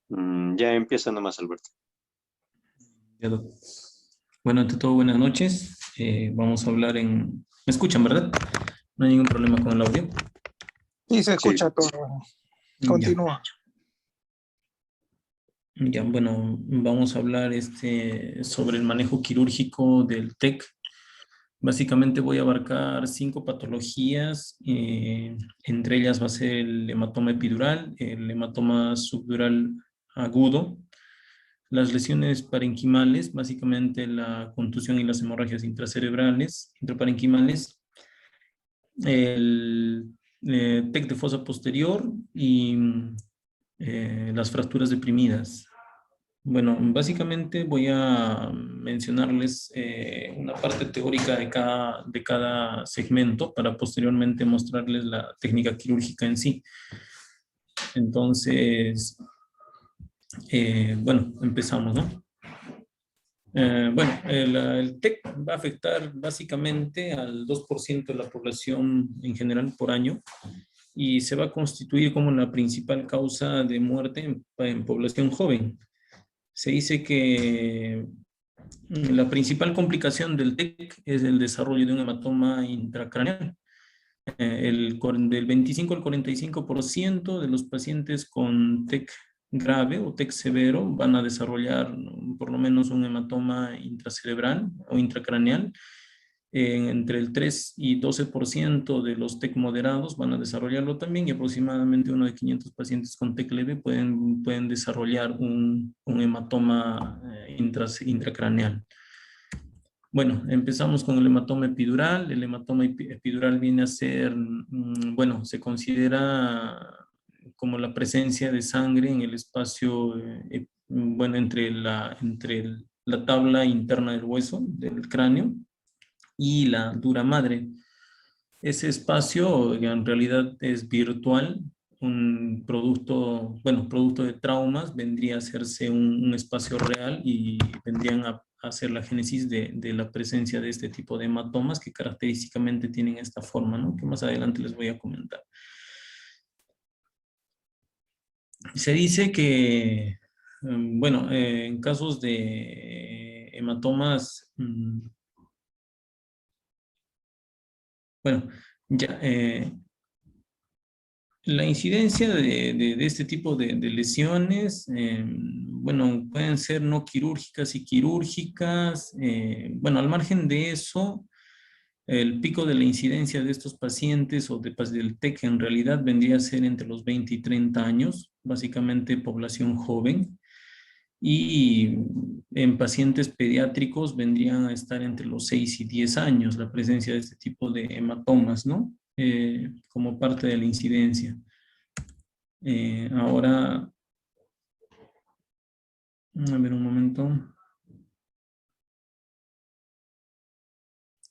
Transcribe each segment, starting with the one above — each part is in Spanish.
Ya empieza nomás, Alberto. Ya, bueno, ante todo, buenas noches. Vamos a hablar en... ¿Me escuchan, verdad? No hay ningún problema con el audio. Sí, se Sí, escucha todo. Ya, Continúa. ya, bueno, vamos a hablar sobre el manejo quirúrgico del TEC. Básicamente voy a abarcar 5 patologías, entre ellas va a ser el hematoma epidural, el hematoma subdural agudo, las lesiones parenquimales, básicamente la contusión y las hemorragias intracerebrales, intraparenquimales, el TEC de fosa posterior y las fracturas deprimidas. Bueno, básicamente voy a mencionarles una parte teórica de cada segmento para posteriormente mostrarles la técnica quirúrgica en sí. Entonces, bueno, empezamos, ¿no? Bueno, el TEC va a afectar básicamente al 2% de la población en general por año y se va a constituir como la principal causa de muerte en población joven. Se dice que la principal complicación del TEC es el desarrollo de un hematoma intracraneal. Del 25 al 45% de los pacientes con TEC grave o TEC severo van a desarrollar por lo menos un hematoma intracerebral o intracraneal. Entre el 3 y 12% de los TEC moderados van a desarrollarlo también y aproximadamente uno de 500 pacientes con TEC leve pueden desarrollar un hematoma intracraneal. Bueno, empezamos con el hematoma epidural. El hematoma epidural viene a ser, bueno, se considera como la presencia de sangre en el espacio, bueno, entre la tabla interna del hueso, del cráneo, y la dura madre. Ese espacio en realidad es virtual, un producto, bueno, producto de traumas, vendría a hacerse un espacio real y vendrían a hacer la génesis de la presencia de este tipo de hematomas que característicamente tienen esta forma, ¿no? Que más adelante les voy a comentar. Se dice que, bueno, en casos de hematomas, bueno, ya, la incidencia de este tipo de lesiones, bueno, pueden ser no quirúrgicas y quirúrgicas. Bueno, al margen de eso, el pico de la incidencia de estos pacientes o del TEC en realidad vendría a ser entre los 20 y 30 años, básicamente población joven. Y en pacientes pediátricos vendrían a estar entre los 6 y 10 años la presencia de este tipo de hematomas, ¿no? Como parte de la incidencia. Ahora, a ver un momento.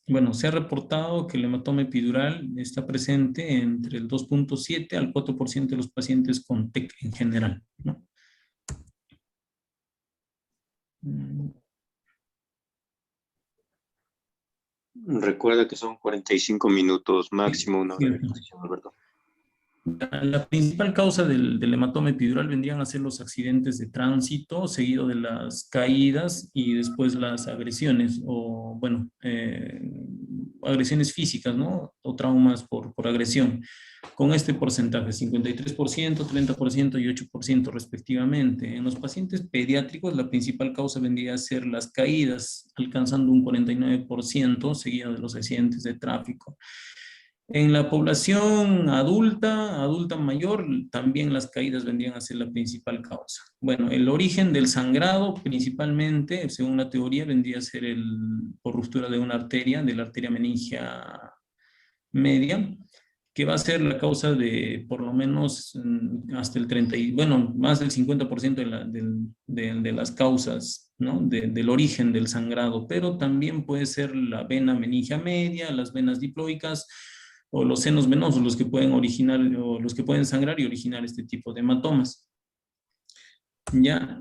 Bueno, se ha reportado que el hematoma epidural está presente entre el 2.7 al 4% de los pacientes con TEC en general, ¿no? recuerda que son 45 minutos Sí, máximo, una hora de cierto. exposición, Alberto. La principal causa del hematoma epidural vendrían a ser los accidentes de tránsito, seguido de las caídas y después las agresiones, o bueno, agresiones físicas, ¿no? O traumas por agresión. Con este porcentaje, 53%, 30% y 8% respectivamente. En los pacientes pediátricos, la principal causa vendría a ser las caídas, alcanzando un 49%, seguido de los accidentes de tráfico. En la población adulta mayor, también las caídas vendrían a ser la principal causa. Bueno, el origen del sangrado, principalmente, según la teoría, vendría a ser por ruptura de una arteria, de la arteria meningia media, que va a ser la causa de por lo menos hasta el 30, bueno, más del 50% de las causas, ¿no? Del origen del sangrado, pero también puede ser la vena meningia media, las venas diploicas o los senos venosos los que pueden originar o los que pueden sangrar y originar este tipo de hematomas. Ya,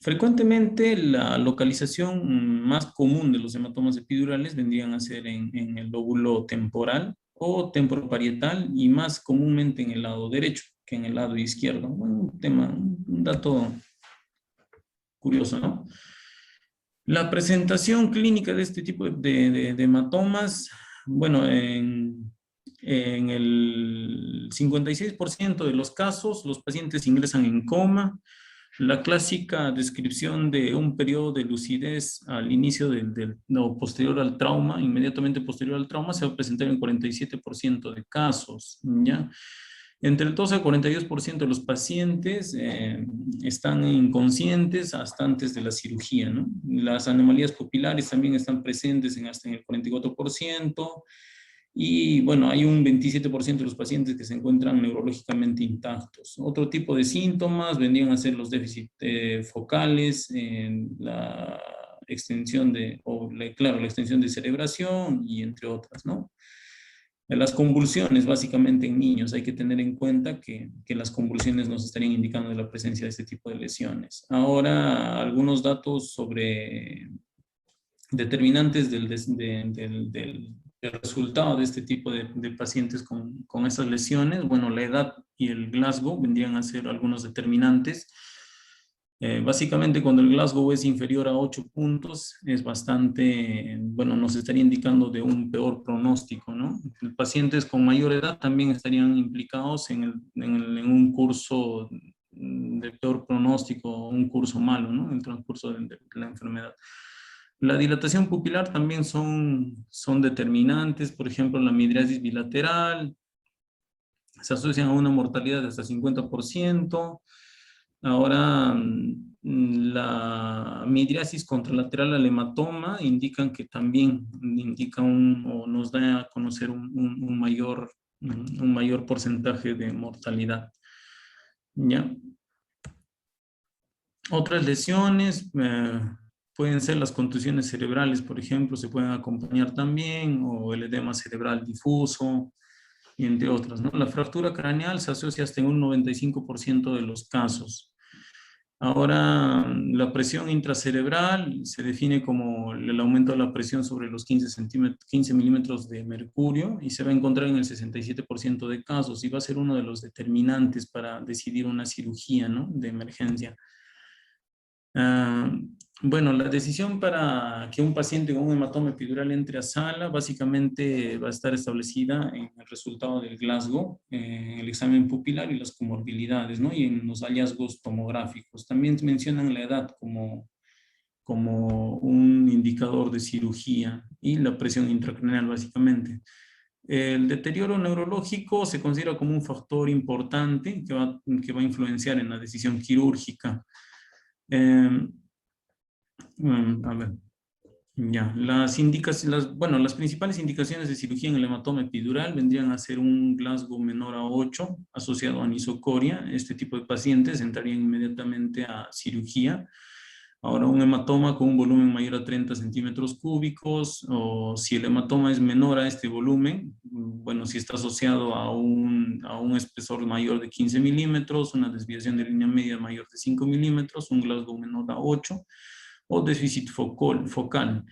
frecuentemente la localización más común de los hematomas epidurales vendrían a ser en el lóbulo temporal o temporoparietal y más comúnmente en el lado derecho que en el lado izquierdo. Bueno, un tema, Un dato curioso, ¿no? La presentación clínica de este tipo de hematomas, bueno, en el 56% de los casos, los pacientes ingresan en coma. La clásica descripción de un periodo de lucidez al inicio no, posterior al trauma, inmediatamente posterior al trauma, se va a presentar en 47% de casos, ¿ya? Entre el 12 al 42% de los pacientes están inconscientes hasta antes de la cirugía, ¿no? Las anomalías pupilares también están presentes hasta en el 44%. Y bueno, hay un 27% de los pacientes que se encuentran neurológicamente intactos. Otro tipo de síntomas vendrían a ser los déficits focales, la extensión claro, la extensión de cerebración y entre otras, ¿no? Las convulsiones, básicamente en niños, hay que tener en cuenta que las convulsiones nos estarían indicando de la presencia de este tipo de lesiones. Ahora, algunos datos sobre determinantes del resultado de este tipo de pacientes con estas lesiones. Bueno, la edad y el Glasgow vendrían a ser algunos determinantes. Básicamente, cuando el Glasgow es inferior a 8 puntos, es bastante, bueno, nos estaría indicando de un peor pronóstico, ¿no? Pacientes con mayor edad también estarían implicados en un curso de peor pronóstico, un curso malo, ¿no? En el transcurso de la enfermedad. La dilatación pupilar también son determinantes, por ejemplo, la midriasis bilateral, se asocian a una mortalidad de hasta 50%. Ahora, la midriasis contralateral al hematoma indican que también indica o nos da a conocer un mayor porcentaje de mortalidad. ¿Ya? Otras lesiones pueden ser las contusiones cerebrales, por ejemplo, se pueden acompañar también, o el edema cerebral difuso, y entre otras, ¿no? La fractura craneal se asocia hasta en un 95% de los casos. Ahora, la presión intracerebral se define como el aumento de la presión sobre los 15 milímetros de mercurio y se va a encontrar en el 67% de casos y va a ser uno de los determinantes para decidir una cirugía, ¿no?, de emergencia. Bueno, la decisión para que un paciente con un hematoma epidural entre a sala básicamente va a estar establecida en el resultado del Glasgow, el examen pupilar y las comorbilidades, ¿no? Y en los hallazgos tomográficos. También mencionan la edad como un indicador de cirugía y la presión intracraneal básicamente. El deterioro neurológico se considera como un factor importante que va a influenciar en la decisión quirúrgica. A ver, ya, las principales indicaciones de cirugía en el hematoma epidural vendrían a ser un Glasgow menor a 8 asociado a anisocoria. Este tipo de pacientes entrarían inmediatamente a cirugía. Ahora, un hematoma con un volumen mayor a 30 centímetros cúbicos, o si el hematoma es menor a este volumen, bueno, si está asociado a un espesor mayor de 15 milímetros, una desviación de línea media mayor de 5 milímetros, un Glasgow menor a 8, o déficit focal.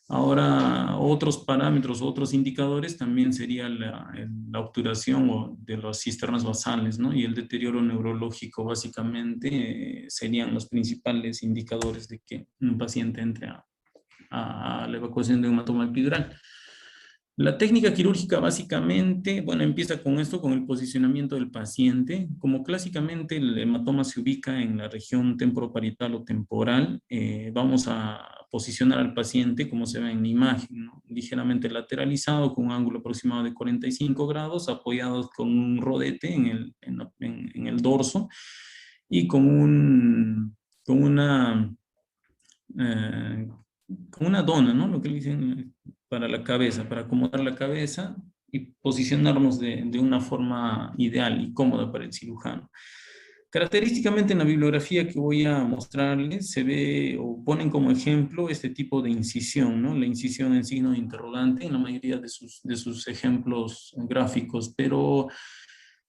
Ahora, otros parámetros, otros indicadores también sería la obturación de las cisternas basales, ¿no? Y el deterioro neurológico, básicamente, serían los principales indicadores de que un paciente entre a la evacuación de un hematoma epidural. La técnica quirúrgica básicamente, bueno, empieza con esto, con el posicionamiento del paciente. Como clásicamente el hematoma se ubica en la región temporoparietal o temporal, vamos a posicionar al paciente como se ve en la imagen, ¿no? Ligeramente lateralizado, con un ángulo aproximado de 45 grados, apoyados con un rodete en el dorso y con una dona, ¿no? Lo que le dicen para la cabeza, para acomodar la cabeza y posicionarnos de una forma ideal y cómoda para el cirujano. Característicamente en la bibliografía que voy a mostrarles se ve o ponen como ejemplo este tipo de incisión, ¿no? La incisión en signo de interrogante en la mayoría de sus ejemplos gráficos, pero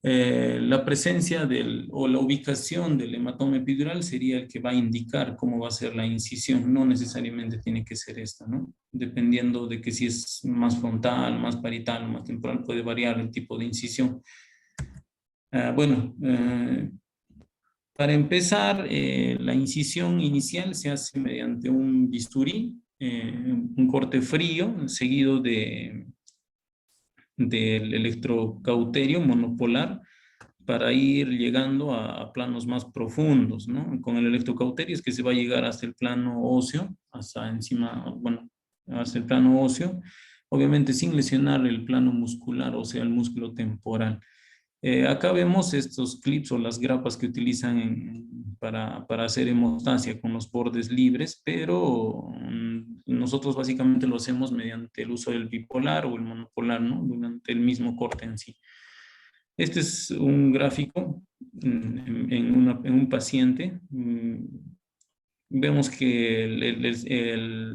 la presencia o la ubicación del hematoma epidural sería el que va a indicar cómo va a ser la incisión. No necesariamente tiene que ser esta, ¿no? Dependiendo de que si es más frontal, más parietal o más temporal, puede variar el tipo de incisión. Para empezar, la incisión inicial se hace mediante un bisturí, un corte frío, seguido del electrocauterio monopolar, para ir llegando a planos más profundos, ¿no? Con el electrocauterio es que se va a llegar hasta el plano óseo, hasta encima, bueno, hasta el plano óseo, obviamente sin lesionar el plano muscular, o sea, el músculo temporal. Acá vemos estos clips o las grapas que utilizan para hacer hemostasia con los bordes libres, pero nosotros básicamente lo hacemos mediante el uso del bipolar o el monopolar, ¿no? Durante el mismo corte en sí. Este es un gráfico en un paciente. Vemos que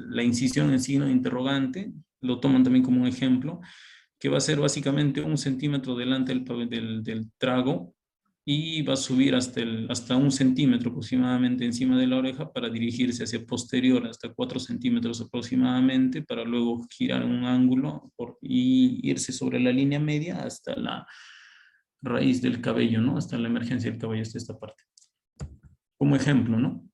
la incisión en signo de interrogante lo toman también como un ejemplo, que va a ser básicamente 1 centímetro delante del trago y va a subir hasta 1 centímetro aproximadamente encima de la oreja para dirigirse hacia posterior, hasta 4 centímetros aproximadamente, para luego girar un ángulo y irse sobre la línea media hasta la raíz del cabello, ¿no? Hasta la emergencia del cabello, hasta esta parte. Como ejemplo, ¿no?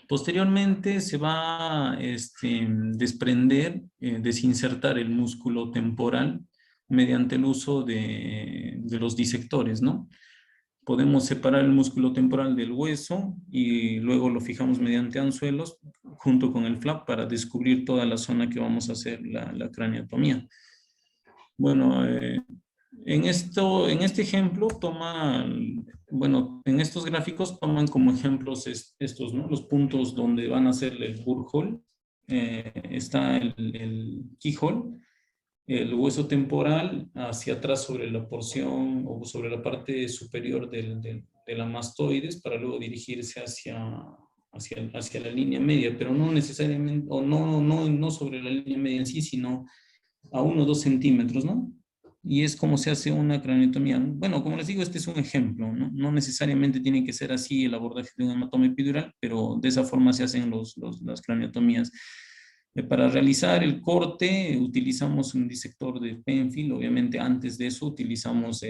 Posteriormente se va a desprender, desinsertar el músculo temporal mediante el uso de los disectores, ¿no? Podemos separar el músculo temporal del hueso y luego lo fijamos mediante anzuelos junto con el flap para descubrir toda la zona que vamos a hacer la craneotomía. Bueno, en este ejemplo bueno, en estos gráficos toman como ejemplos estos, ¿no? Los puntos donde van a hacer el burr está el keyhole, el hueso temporal hacia atrás sobre la porción o sobre la parte superior de la mastoides para luego dirigirse hacia la línea media, pero no necesariamente, o no sobre la línea media en sí, sino a 1 o 2 centímetros, ¿no? Y es como se hace una craneotomía. Bueno, como les digo, este es un ejemplo, ¿no? No necesariamente tiene que ser así el abordaje de un hematoma epidural, pero de esa forma se hacen las craneotomías. Para realizar el corte utilizamos un disector de Penfield. Obviamente antes de eso utilizamos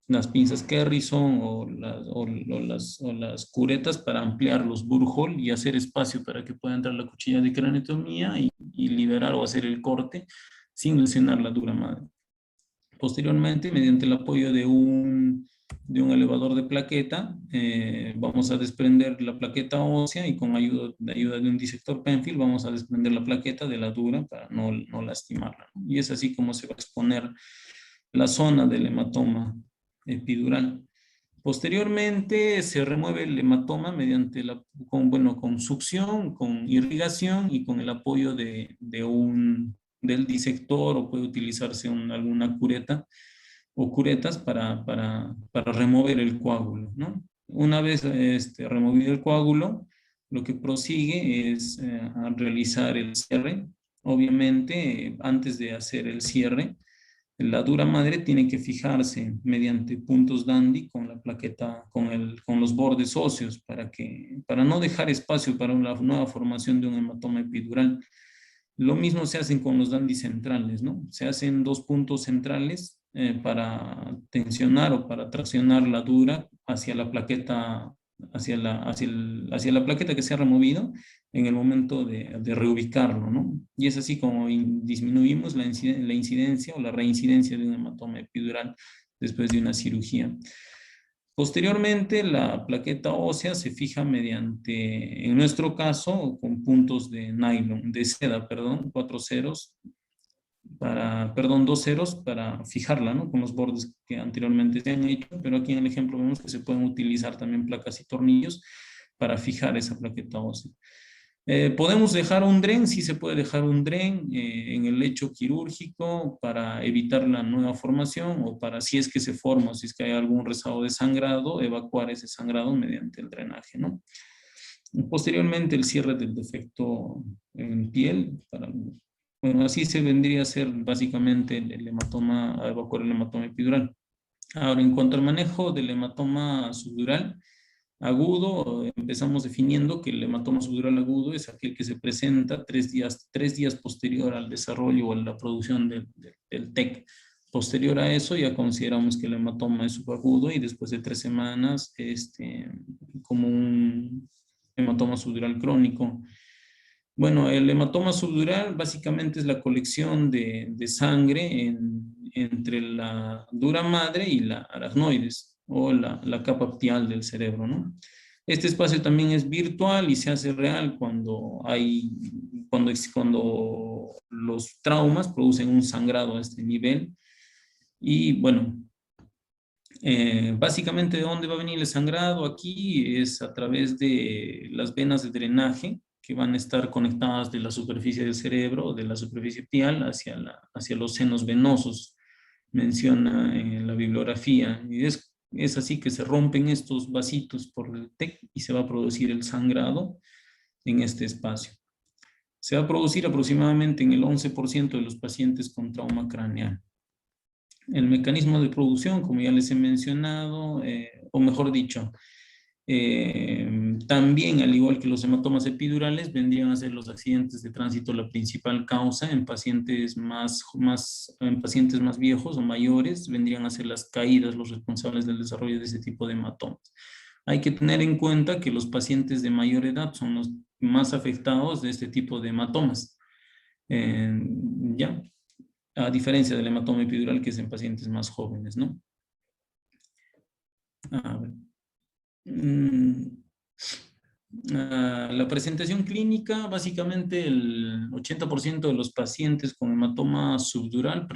las pinzas Kerrison o las curetas para ampliar los burr hole y hacer espacio para que pueda entrar la cuchilla de craneotomía y liberar o hacer el corte sin lesionar la dura madre. Posteriormente, mediante el apoyo de un elevador de plaqueta, vamos a desprender la plaqueta ósea y con ayuda de un disector Penfield vamos a desprender la plaqueta de la dura para no lastimarla, ¿no? Y es así como se va a exponer la zona del hematoma epidural. Posteriormente se remueve el hematoma mediante con succión, con irrigación y con el apoyo del disector, o puede utilizarse alguna cureta o curetas para remover el coágulo, ¿no? Una vez removido el coágulo, lo que prosigue es a realizar el cierre. Obviamente, antes de hacer el cierre, la dura madre tiene que fijarse mediante puntos dandy con la plaqueta, con los bordes óseos, para no dejar espacio para una nueva formación de un hematoma epidural. Lo mismo se hacen con los dandy centrales, ¿no? Se hacen 2 puntos centrales para tensionar o para traccionar la dura hacia la plaqueta, hacia la plaqueta que se ha removido en el momento de reubicarlo, ¿no? Y es así como disminuimos la incidencia o la reincidencia de un hematoma epidural después de una cirugía. Posteriormente, la plaqueta ósea se fija mediante, en nuestro caso, con puntos de nylon, de seda, perdón, 2 ceros para fijarla, ¿no? Con los bordes que anteriormente se han hecho, pero aquí en el ejemplo vemos que se pueden utilizar también placas y tornillos para fijar esa plaqueta ósea. ¿Podemos dejar un dren? Sí, se puede dejar un dren en el lecho quirúrgico para evitar la nueva formación, o para, si es que se forma o si es que hay algún rezago de sangrado, evacuar ese sangrado mediante el drenaje, ¿no? Posteriormente, el cierre del defecto en piel. Bueno, así se vendría a ser básicamente el hematoma, a evacuar el hematoma epidural. Ahora, en cuanto al manejo del hematoma subdural agudo, empezamos definiendo que el hematoma subdural agudo es aquel que se presenta 3 días posterior al desarrollo o a la producción del TEC. Posterior a eso ya consideramos que el hematoma es subagudo y después de 3 semanas como un hematoma subdural crónico. Bueno, el hematoma subdural básicamente es la colección de sangre entre la dura madre y la aracnoides o la capa apical del cerebro, ¿no? Este espacio también es virtual y se hace real cuando los traumas producen un sangrado a este nivel. Y bueno, básicamente, ¿de dónde va a venir el sangrado? Aquí es a través de las venas de drenaje que van a estar conectadas de la superficie del cerebro, de la superficie pial, hacia los senos venosos, menciona en la bibliografía. Y es así que se rompen estos vasitos por el TEC y se va a producir el sangrado en este espacio. Se va a producir aproximadamente en el 11% de los pacientes con trauma craneal. El mecanismo de producción, como ya les he mencionado, o mejor dicho, también, al igual que los hematomas epidurales, vendrían a ser los accidentes de tránsito la principal causa en pacientes en pacientes más viejos o mayores, vendrían a ser las caídas los responsables del desarrollo de ese tipo de hematomas. Hay que tener en cuenta que los pacientes de mayor edad son los más afectados de este tipo de hematomas. ¿Ya? A diferencia del hematoma epidural que es en pacientes más jóvenes, ¿no? A ver. La presentación clínica, básicamente el 80% de los pacientes con hematoma subdural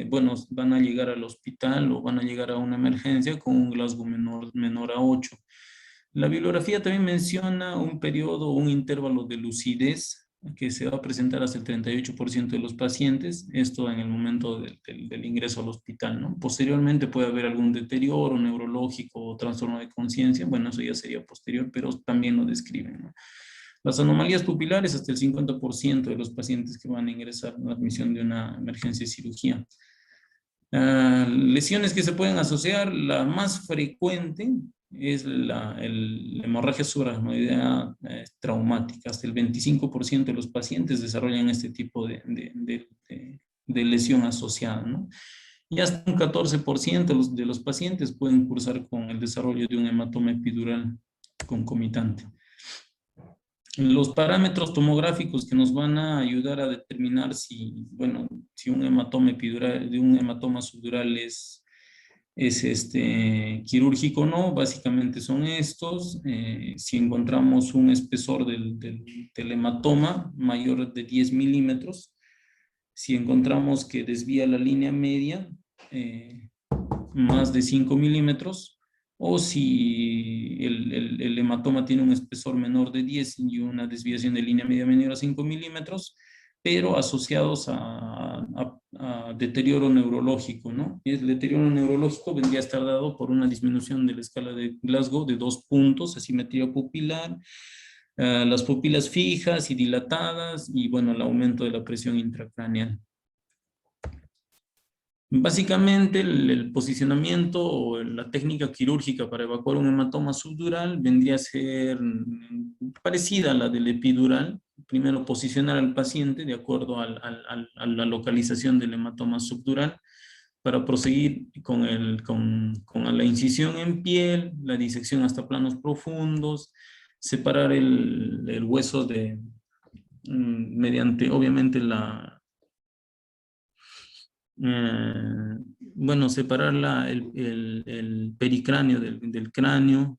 bueno, van a llegar al hospital o van a llegar a una emergencia con un Glasgow menor a 8. La bibliografía también menciona un periodo, un intervalo de lucidez que se va a presentar hasta el 38% de los pacientes, esto en el momento del ingreso al hospital, ¿no? Posteriormente puede haber algún deterioro neurológico o trastorno de conciencia, bueno, eso ya sería posterior, pero también lo describen, ¿no? Las anomalías pupilares, hasta el 50% de los pacientes que van a ingresar en la admisión de una emergencia de cirugía. Lesiones que se pueden asociar, la más frecuente es la hemorragia subaracnoidea traumática. Hasta el 25% de los pacientes desarrollan este tipo de lesión asociada, ¿no? Y hasta un 14% de los pacientes pueden cursar con el desarrollo de un hematoma epidural concomitante. Los parámetros tomográficos que nos van a ayudar a determinar si un hematoma epidural, de un hematoma subdural es quirúrgico o no, básicamente son estos. Si encontramos un espesor del hematoma mayor de 10 milímetros, si encontramos que desvía la línea media más de 5 milímetros, o si el hematoma tiene un espesor menor de 10 y una desviación de línea media menor a 5 milímetros, pero asociados a deterioro neurológico, ¿no? El deterioro neurológico vendría a estar dado por una disminución de la escala de Glasgow de 2 puntos, asimetría pupilar, las pupilas fijas y dilatadas, y bueno, el aumento de la presión intracraneal. Básicamente el posicionamiento o la técnica quirúrgica para evacuar un hematoma subdural vendría a ser parecida a la del epidural. Primero posicionar al paciente de acuerdo a la localización del hematoma subdural para proseguir con la incisión en piel, la disección hasta planos profundos, separar el hueso mediante obviamente separar el pericráneo del cráneo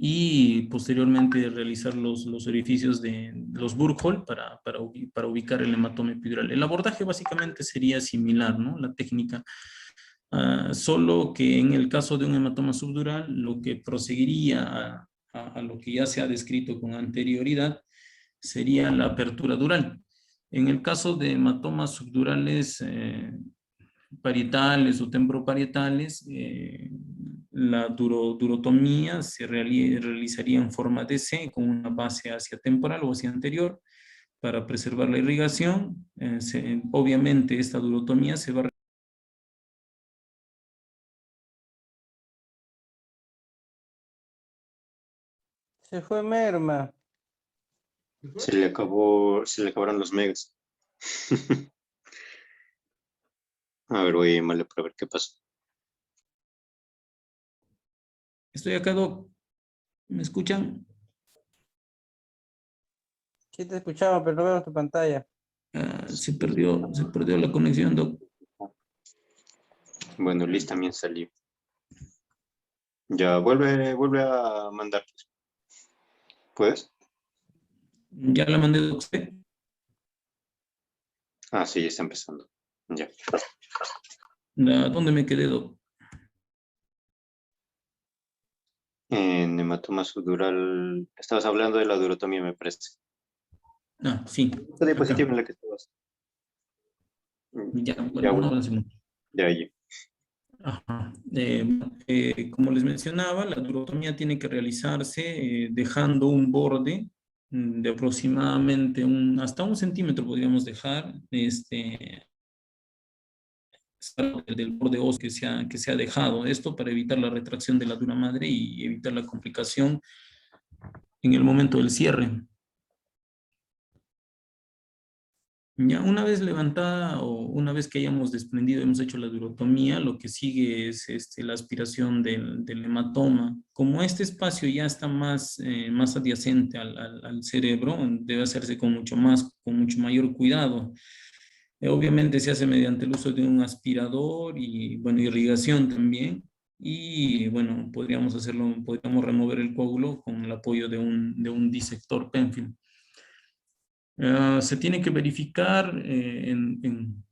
y posteriormente realizar los orificios de los Burkholz para ubicar el hematoma epidural. El abordaje básicamente sería similar, ¿no? La técnica, solo que en el caso de un hematoma subdural, lo que proseguiría a lo que ya se ha descrito con anterioridad sería la apertura dural. En el caso de hematomas subdurales parietales o temporoparietales, la durotomía se realizaría en forma de C con una base hacia temporal o hacia anterior para preservar la irrigación. Obviamente esta durotomía se va a... Se fue Merma. Se le acabaron los megas. A ver, voy a llamarle para ver qué pasa. Estoy acá, Doc. ¿Me escuchan? Sí te escuchaba, pero no veo tu pantalla. Se perdió la conexión, Doc. Bueno, Liz también salió. Ya, vuelve a mandar. ¿Puedes? Ya la mandé, Doc. ¿Sí? Ah, sí, ya está empezando. Ya. ¿Dónde me quedé, Doc? En hematoma subdural, estabas hablando de la durotomía, me parece. Ah, sí, Esta acá. diapositiva en la que estabas. Ya, Ya, bueno, no bueno, avancemos. ya, ya. Ajá. Como les mencionaba, la durotomía tiene que realizarse dejando un borde de aproximadamente hasta 1 centímetro, podríamos dejar, del borde óseo que se ha dejado. Esto para evitar la retracción de la dura madre y evitar la complicación en el momento del cierre. Ya una vez levantada o una vez que hayamos desprendido, hemos hecho la durotomía, lo que sigue es la aspiración del hematoma. Como este espacio ya está más adyacente al cerebro, debe hacerse con mucho mayor cuidado. Obviamente se hace mediante el uso de un aspirador y, bueno, irrigación también. Y, bueno, podríamos remover el coágulo con el apoyo de un disector Penfield. Se tiene que verificar en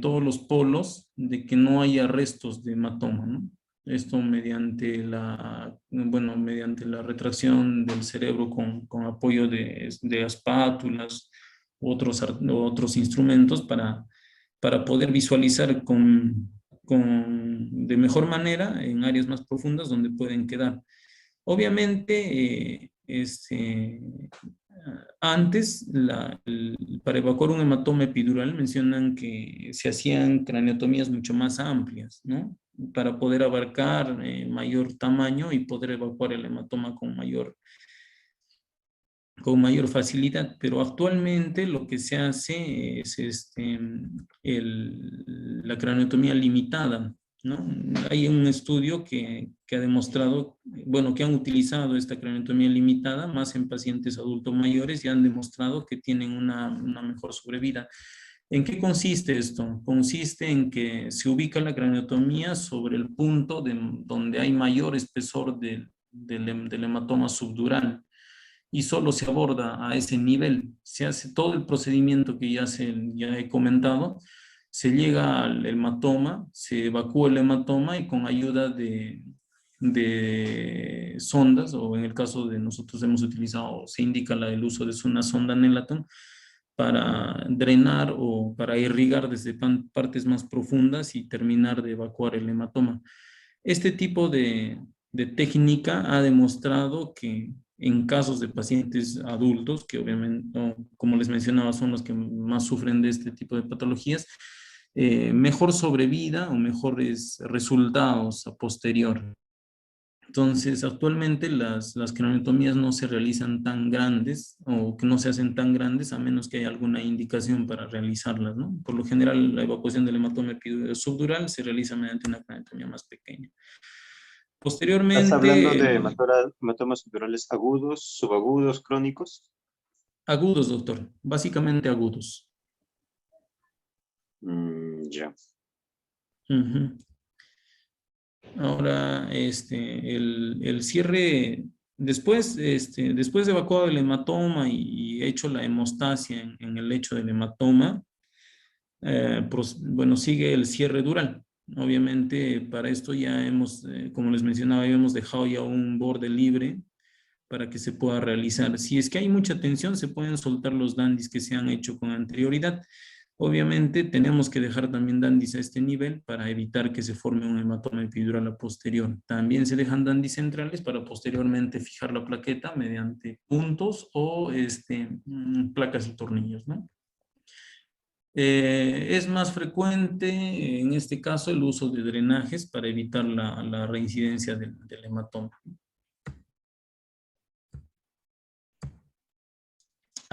todos los polos de que no haya restos de hematoma, ¿no? Esto mediante la retracción del cerebro con apoyo de espátulas u otros instrumentos para poder visualizar de mejor manera en áreas más profundas donde pueden quedar. Obviamente, antes, para evacuar un hematoma epidural, mencionan que se hacían craneotomías mucho más amplias, ¿no? Para poder abarcar mayor tamaño y poder evacuar el hematoma con mayor facilidad, pero actualmente lo que se hace es la craneotomía limitada, ¿no? Hay un estudio que ha demostrado, bueno, que han utilizado esta craneotomía limitada más en pacientes adultos mayores y han demostrado que tienen una mejor sobrevida. ¿En qué consiste esto? Consiste en que se ubica la craneotomía sobre el punto donde hay mayor espesor del hematoma subdural y solo se aborda a ese nivel. Se hace todo el procedimiento que ya he comentado, se llega al hematoma, se evacúa el hematoma y con ayuda de sondas, o en el caso de nosotros hemos utilizado, se indica el uso de una sonda Nelaton para drenar o para irrigar desde partes más profundas y terminar de evacuar el hematoma. Este tipo de técnica ha demostrado que en casos de pacientes adultos, que obviamente, como les mencionaba, son los que más sufren de este tipo de patologías, mejor sobrevida o mejores resultados a posterior. Entonces, actualmente las craneotomías no se realizan tan grandes o que no se hacen tan grandes a menos que haya alguna indicación para realizarlas, ¿no? Por lo general, la evacuación del hematoma subdural se realiza mediante una craneotomía más pequeña. ¿Estás hablando de Posteriormente, hematomas subdurales agudos, subagudos, crónicos? agudos, doctor, básicamente agudos. Ya. Ujú. Ahora, el cierre, después de evacuado el hematoma y hecho la hemostasia en el lecho del hematoma, bueno, sigue el cierre dural. Obviamente, para esto ya como les mencionaba, ya hemos dejado ya un borde libre para que se pueda realizar. Si es que hay mucha tensión, se pueden soltar los dandis que se han hecho con anterioridad. Obviamente tenemos que dejar también dandis a este nivel para evitar que se forme un hematoma epidural a posterior. También se dejan dandis centrales para posteriormente fijar la plaqueta mediante puntos o placas y tornillos, ¿no? Es más frecuente en este caso el uso de drenajes para evitar la reincidencia del hematoma.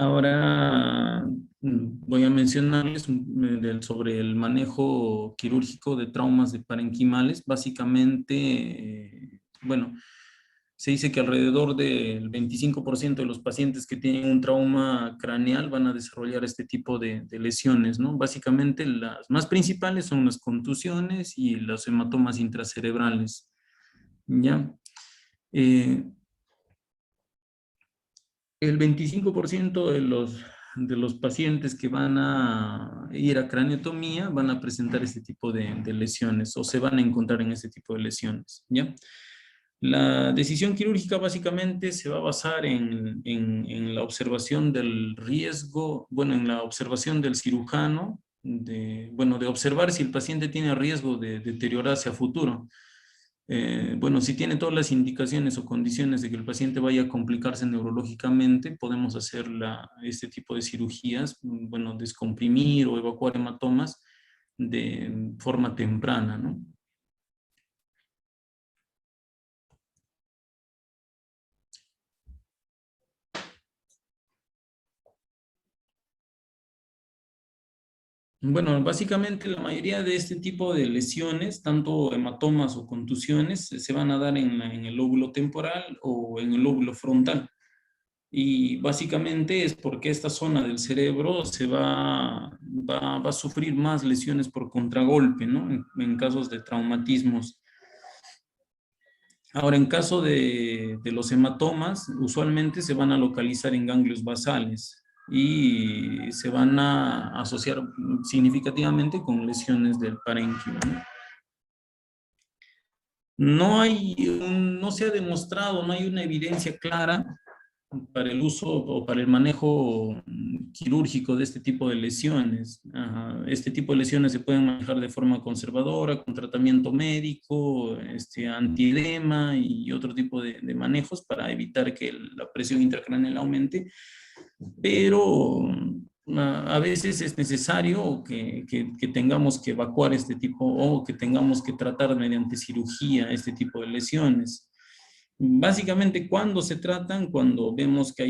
Ahora, Voy a mencionarles sobre el manejo quirúrgico de traumas de parenquimales. Básicamente, bueno, se dice que alrededor del 25% de los pacientes que tienen un trauma craneal van a desarrollar este tipo de lesiones, ¿no? Básicamente las más principales son las contusiones y los hematomas intracerebrales, ¿ya? El 25% de los pacientes que van a ir a craneotomía van a presentar este tipo de lesiones o se van a encontrar en este tipo de lesiones, ¿ya? La decisión quirúrgica básicamente se va a basar en la observación del riesgo, bueno, en la observación del cirujano, de observar si el paciente tiene riesgo de deteriorarse a futuro. Bueno, si tiene todas las indicaciones o condiciones de que el paciente vaya a complicarse neurológicamente, podemos hacer este tipo de cirugías, bueno, descomprimir o evacuar hematomas de forma temprana, ¿no? Bueno, básicamente la mayoría de este tipo de lesiones, tanto hematomas o contusiones, se van a dar en el lóbulo temporal o en el lóbulo frontal. Y básicamente es porque esta zona del cerebro va a sufrir más lesiones por contragolpe, ¿no? En casos de traumatismos. Ahora, en caso de los hematomas, usualmente se van a localizar en ganglios basales y se van a asociar significativamente con lesiones del parénquima, ¿no? No se ha demostrado, no hay una evidencia clara para el uso o para el manejo quirúrgico de este tipo de lesiones. Este tipo de lesiones se pueden manejar de forma conservadora, con tratamiento médico, antiedema y otro tipo de manejos para evitar que la presión intracraneal aumente, pero a veces es necesario que tengamos que evacuar este tipo o que tengamos que tratar mediante cirugía este tipo de lesiones. Básicamente, ¿cuándo se tratan? Cuando vemos que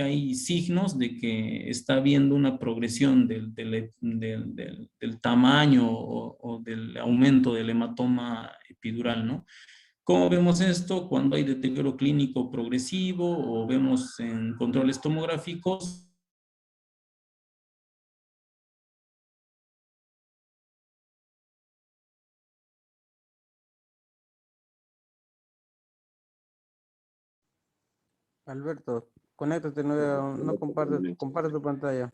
hay signos de que está habiendo una progresión del tamaño o del aumento del hematoma epidural, ¿no? ¿Cómo vemos esto? Cuando hay deterioro clínico progresivo o vemos en controles tomográficos. Alberto, conéctate, no, no comparte tu pantalla.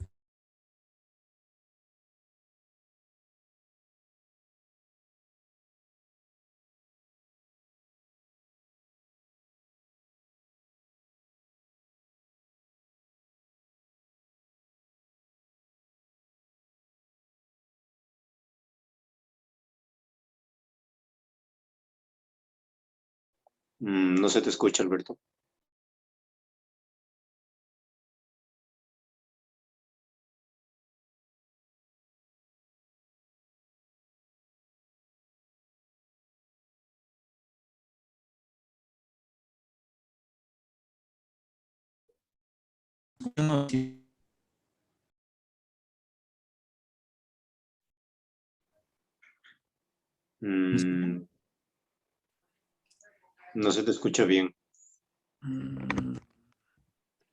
No se te escucha, Alberto. Mm, no se te escucha bien. A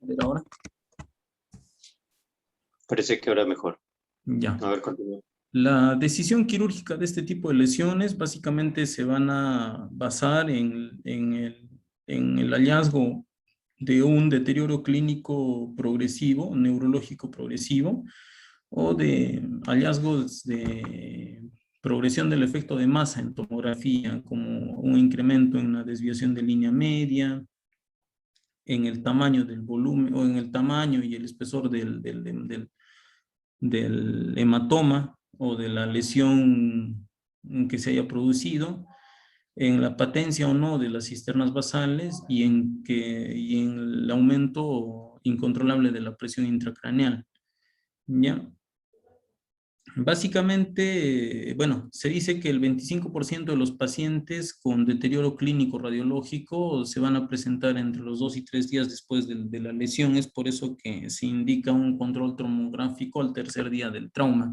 ver ahora. Parece que ahora mejor. Ya. A ver, continúa. La decisión quirúrgica de este tipo de lesiones básicamente se van a basar en el hallazgo de un deterioro clínico progresivo, neurológico progresivo, o de hallazgos de progresión del efecto de masa en tomografía, como un incremento en la desviación de línea media, en el tamaño del volumen, o en el tamaño y el espesor del hematoma o de la lesión que se haya producido, en la patencia o no de las cisternas basales y en el aumento incontrolable de la presión intracraneal. ¿Ya? Básicamente, bueno, se dice que el 25% de los pacientes con deterioro clínico radiológico se van a presentar entre los 2 y 3 días después de la lesión. Es por eso que se indica un control tomográfico al tercer día del trauma,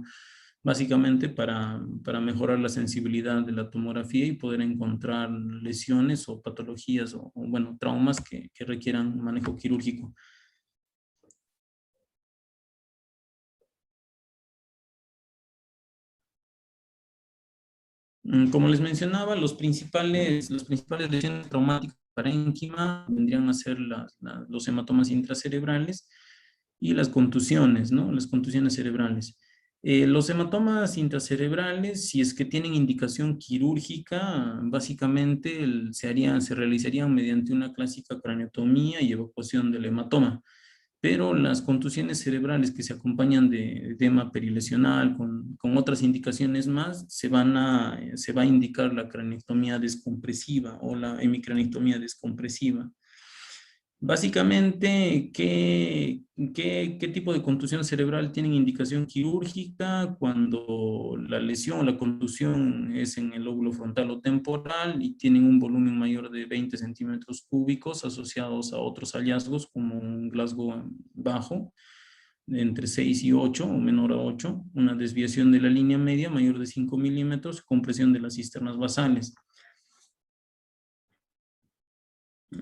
básicamente para mejorar la sensibilidad de la tomografía y poder encontrar lesiones o patologías o bueno, traumas que requieran manejo quirúrgico. Como les mencionaba, las principales lesiones traumáticas parénquima vendrían a ser los hematomas intracerebrales y las contusiones, ¿no? Las contusiones cerebrales. Los hematomas intracerebrales, si es que tienen indicación quirúrgica, básicamente se realizarían mediante una clásica craniotomía y evacuación del hematoma. Pero las contusiones cerebrales que se acompañan de edema perilesional con otras indicaciones más, se va a indicar la craniotomía descompresiva o la hemicraniotomía descompresiva. Básicamente, ¿qué tipo de contusión cerebral tienen indicación quirúrgica? Cuando la lesión o la contusión es en el lóbulo frontal o temporal y tienen un volumen mayor de 20 centímetros cúbicos asociados a otros hallazgos como un Glasgow bajo, entre 6 y 8 o menor a 8, una desviación de la línea media mayor de 5 milímetros, compresión de las cisternas basales.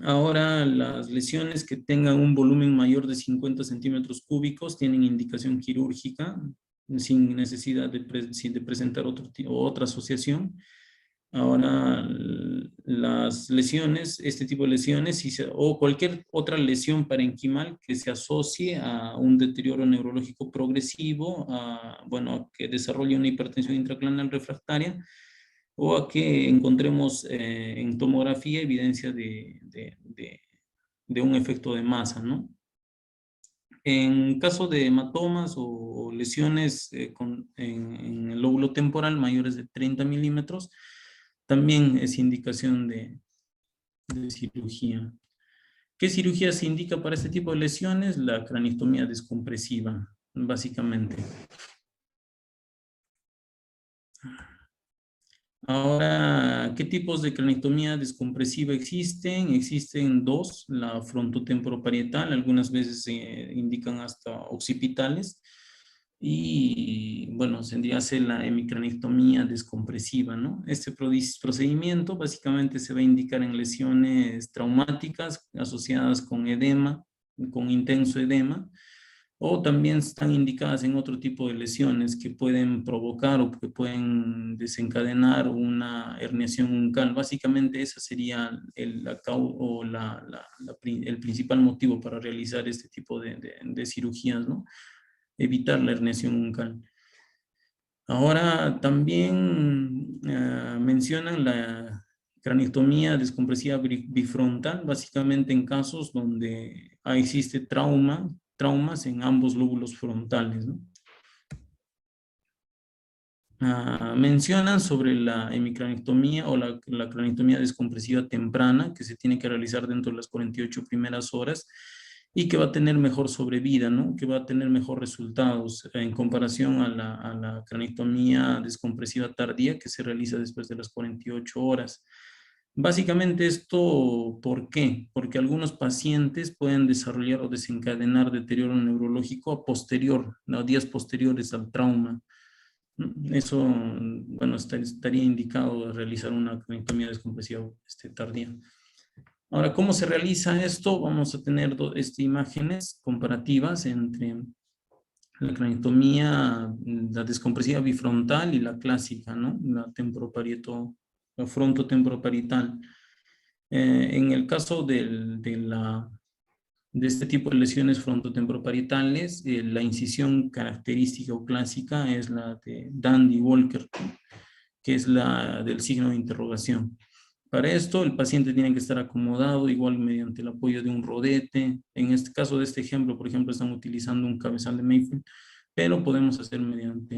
Ahora, las lesiones que tengan un volumen mayor de 50 centímetros cúbicos tienen indicación quirúrgica sin necesidad de presentar otra asociación. Ahora, las lesiones, este tipo de lesiones o cualquier otra lesión parenquimal que se asocie a un deterioro neurológico progresivo, bueno, que desarrolle una hipertensión intracranial refractaria, o a que encontremos en tomografía evidencia de un efecto de masa, ¿no? En caso de hematomas o lesiones en el lóbulo temporal mayores de 30 milímetros, también es indicación de cirugía. ¿Qué cirugía se indica para este tipo de lesiones? La craniotomía descompresiva, básicamente. Ahora, ¿qué tipos de craniotomía descompresiva existen? Existen dos, la frontotemporoparietal, algunas veces se indican hasta occipitales, y bueno, tendría que ser la hemicraniotomía descompresiva, ¿no? Este procedimiento básicamente se va a indicar en lesiones traumáticas asociadas con edema, con intenso edema, o también están indicadas en otro tipo de lesiones que pueden provocar o que pueden desencadenar una herniación uncal. Básicamente ese sería el principal motivo para realizar este tipo de cirugías, ¿no? Evitar la herniación uncal. Ahora también mencionan la craniotomía descompresiva bifrontal, básicamente en casos donde existe traumas en ambos lóbulos frontales, ¿no? Mencionan sobre la hemicraniotomía o la craniotomía descompresiva temprana que se tiene que realizar dentro de las 48 primeras horas y que va a tener mejor sobrevida, ¿no? Que va a tener mejor resultados en comparación a la craniotomía descompresiva tardía que se realiza después de las 48 horas. Básicamente esto, ¿por qué? Porque algunos pacientes pueden desarrollar o desencadenar deterioro neurológico a posterior, ¿no? Días posteriores al trauma. Eso, bueno, estaría indicado realizar una craniotomía descompresiva tardía. Ahora, ¿cómo se realiza esto? Vamos a tener imágenes comparativas entre la craniotomía, la descompresiva bifrontal y la clásica, ¿no? La frontotemporoparietal. En el caso de este tipo de lesiones frontotemporoparitales, la incisión característica o clásica es la de Dandy-Walker, que es la del signo de interrogación. Para esto, el paciente tiene que estar acomodado, igual mediante el apoyo de un rodete. En este caso de este ejemplo, por ejemplo, están utilizando un cabezal de Mayfield, pero podemos hacer mediante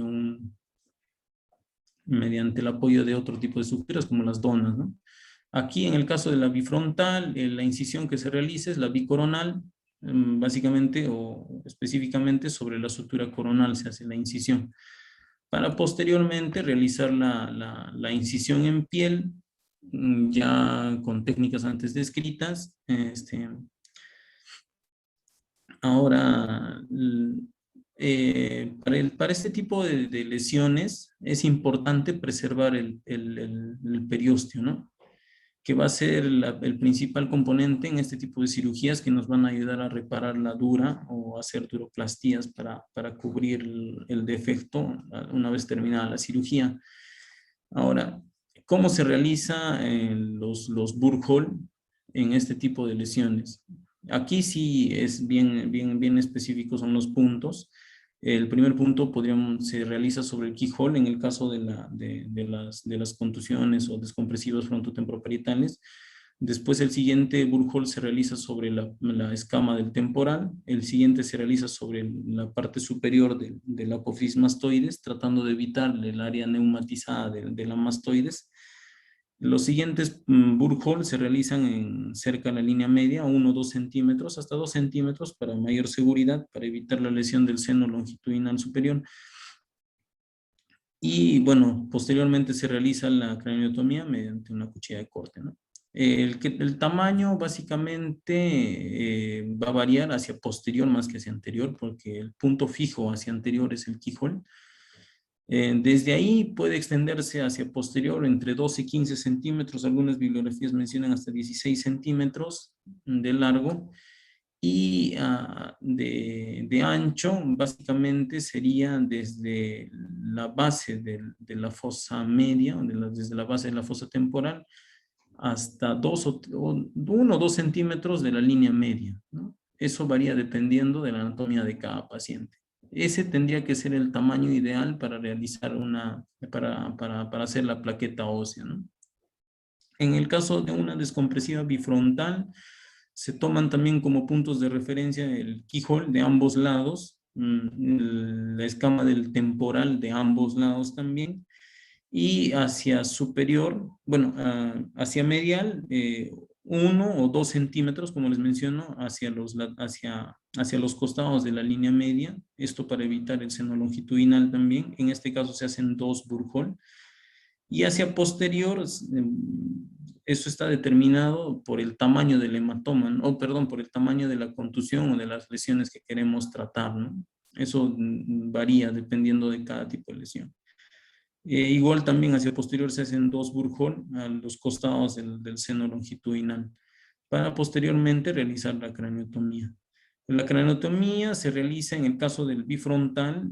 el apoyo de otro tipo de estructuras, como las donas, ¿no? Aquí, en el caso de la bifrontal, la incisión que se realiza es la bicoronal, básicamente o específicamente sobre la sutura coronal se hace la incisión. para posteriormente realizar la incisión en piel, ya con técnicas antes descritas. Ahora, para este tipo de lesiones es importante preservar el periósteo, ¿no? Que va a ser el principal componente en este tipo de cirugías que nos van a ayudar a reparar la dura o hacer duroplastías para cubrir el defecto una vez terminada la cirugía. Ahora, ¿cómo se realiza los Burkhold en este tipo de lesiones? Aquí sí es bien específico, son los puntos. El primer punto se realiza sobre el keyhole en el caso de las contusiones o descompresivos frontotemporoparitales. Después el siguiente Burkhold se realiza sobre la escama del temporal. El siguiente se realiza sobre la parte superior de la apófisis mastoides, tratando de evitar el área neumatizada de la mastoides. Los siguientes Burkhold se realizan cerca de la línea media, 1 o 2 centímetros, hasta 2 centímetros para mayor seguridad, para evitar la lesión del seno longitudinal superior. Y bueno, posteriormente se realiza la craniotomía mediante una cuchilla de corte, ¿no? El tamaño básicamente va a variar hacia posterior más que hacia anterior, porque el punto fijo hacia anterior es el keyhole. Desde ahí puede extenderse hacia posterior entre 12 y 15 centímetros, algunas bibliografías mencionan hasta 16 centímetros de largo, y de ancho básicamente sería desde la base de la fosa media, desde la base de la fosa temporal, hasta 1 o 2 centímetros de la línea media, ¿no? Eso varía dependiendo de la anatomía de cada paciente. Ese tendría que ser el tamaño ideal para realizar para hacer la plaqueta ósea, ¿no? En el caso de una descompresiva bifrontal, se toman también como puntos de referencia el keyhole de ambos lados, la escama del temporal de ambos lados también, y hacia superior, bueno, hacia medial, 1 o 2 centímetros, como les menciono, hacia los costados de la línea media, esto para evitar el seno longitudinal también. En este caso se hacen 2 Burkhold. Y hacia posterior, eso está determinado por el tamaño del hematoma, ¿no? O perdón, por el tamaño de la contusión o de las lesiones que queremos tratar, ¿no? Eso varía dependiendo de cada tipo de lesión. Igual también hacia posterior se hacen 2 Burkhold a los costados del seno longitudinal para posteriormente realizar la craniotomía. La craniotomía se realiza en el caso del bifrontal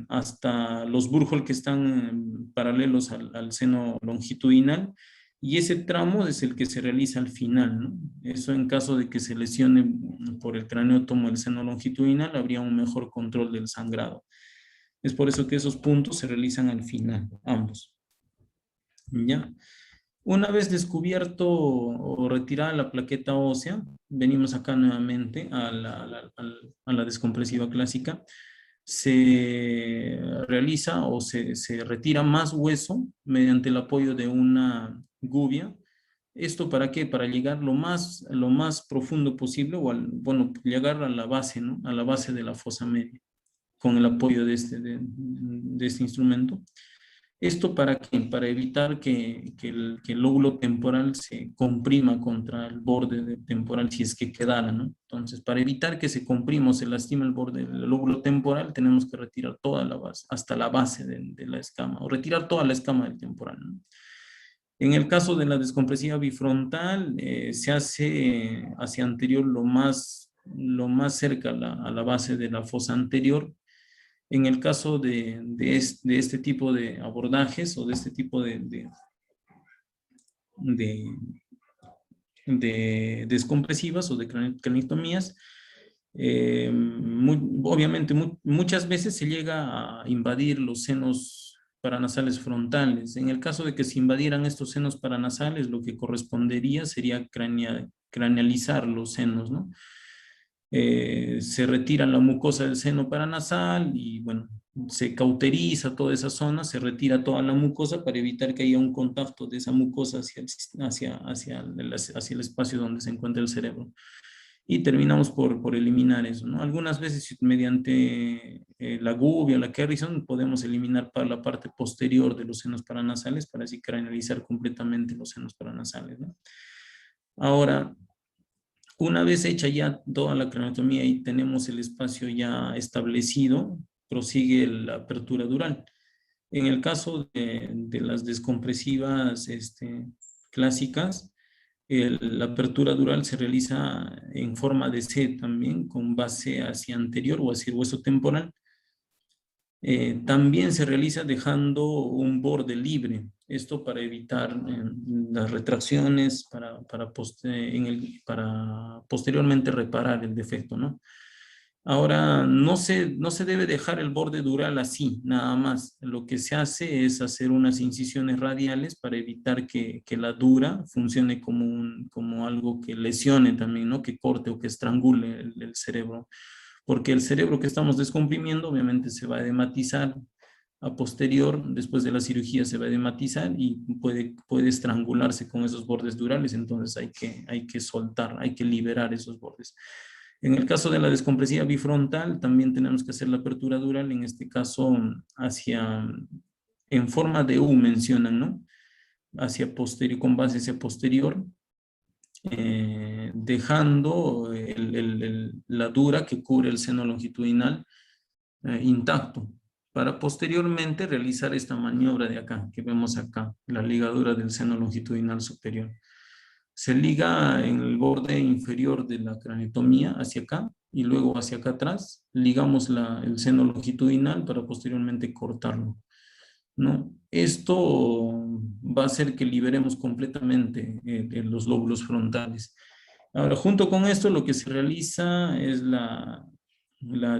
hasta los Burkhold que están paralelos al seno longitudinal, y ese tramo es el que se realiza al final, ¿no? Eso en caso de que se lesione por el craniotomo el seno longitudinal, habría un mejor control del sangrado. Es por eso que esos puntos se realizan al final, ambos. ¿Ya? Una vez descubierto o retirada la plaqueta ósea, venimos acá nuevamente a la descompresiva clásica. Se realiza o se retira más hueso mediante el apoyo de una gubia. ¿Esto para qué? Para llegar lo más profundo posible, o bueno, llegar a la base, ¿no? A la base de la fosa media, con el apoyo de este instrumento. ¿Esto para qué? Para evitar que el lóbulo temporal se comprima contra el borde temporal si es que quedara, ¿no? Entonces, para evitar que se comprima o se lastime el borde del lóbulo temporal, tenemos que retirar toda la base, hasta la base de la escama, o retirar toda la escama del temporal, ¿no? En el caso de la descompresiva bifrontal, se hace hacia anterior lo más cerca a la base de la fosa anterior. En el caso de este tipo de abordajes o de este tipo de descompresivas o de craniotomías, obviamente muchas veces se llega a invadir los senos paranasales frontales. En el caso de que se invadieran estos senos paranasales, lo que correspondería sería cranealizar los senos, ¿no? Se retira la mucosa del seno paranasal y bueno, se cauteriza toda esa zona, se retira toda la mucosa para evitar que haya un contacto de esa mucosa hacia el espacio donde se encuentra el cerebro. y terminamos por eliminar eso, ¿no? Algunas veces mediante la Gubi o la Kerrison podemos eliminar para la parte posterior de los senos paranasales para así cranealizar completamente los senos paranasales, ¿no? Ahora, una vez hecha ya toda la craneotomía y tenemos el espacio ya establecido, prosigue la apertura dural. En el caso de las descompresivas clásicas, la apertura dural se realiza en forma de C también, con base hacia anterior o hacia el hueso temporal. También se realiza dejando un borde libre, esto para evitar las retracciones, para posteriormente reparar el defecto, ¿no? Ahora, no se debe dejar el borde dural así, nada más. Lo que se hace es hacer unas incisiones radiales para evitar que la dura funcione como algo que lesione también, ¿no? Que corte o que estrangule el cerebro. Porque el cerebro que estamos descomprimiendo obviamente se va a edematizar a posterior, después de la cirugía se va a edematizar y puede estrangularse con esos bordes durales, entonces hay que soltar, hay que liberar esos bordes. En el caso de la descompresiva bifrontal, también tenemos que hacer la apertura dural, en este caso en forma de U mencionan, ¿no? Hacia posterior, con base hacia posterior, dejando la dura que cubre el seno longitudinal intacto, para posteriormente realizar esta maniobra de acá, que vemos acá, la ligadura del seno longitudinal superior. Se liga en el borde inferior de la craneotomía hacia acá y luego hacia acá atrás, ligamos el seno longitudinal para posteriormente cortarlo, ¿no? Esto va a hacer que liberemos completamente los lóbulos frontales. Ahora, junto con esto, lo que se realiza es la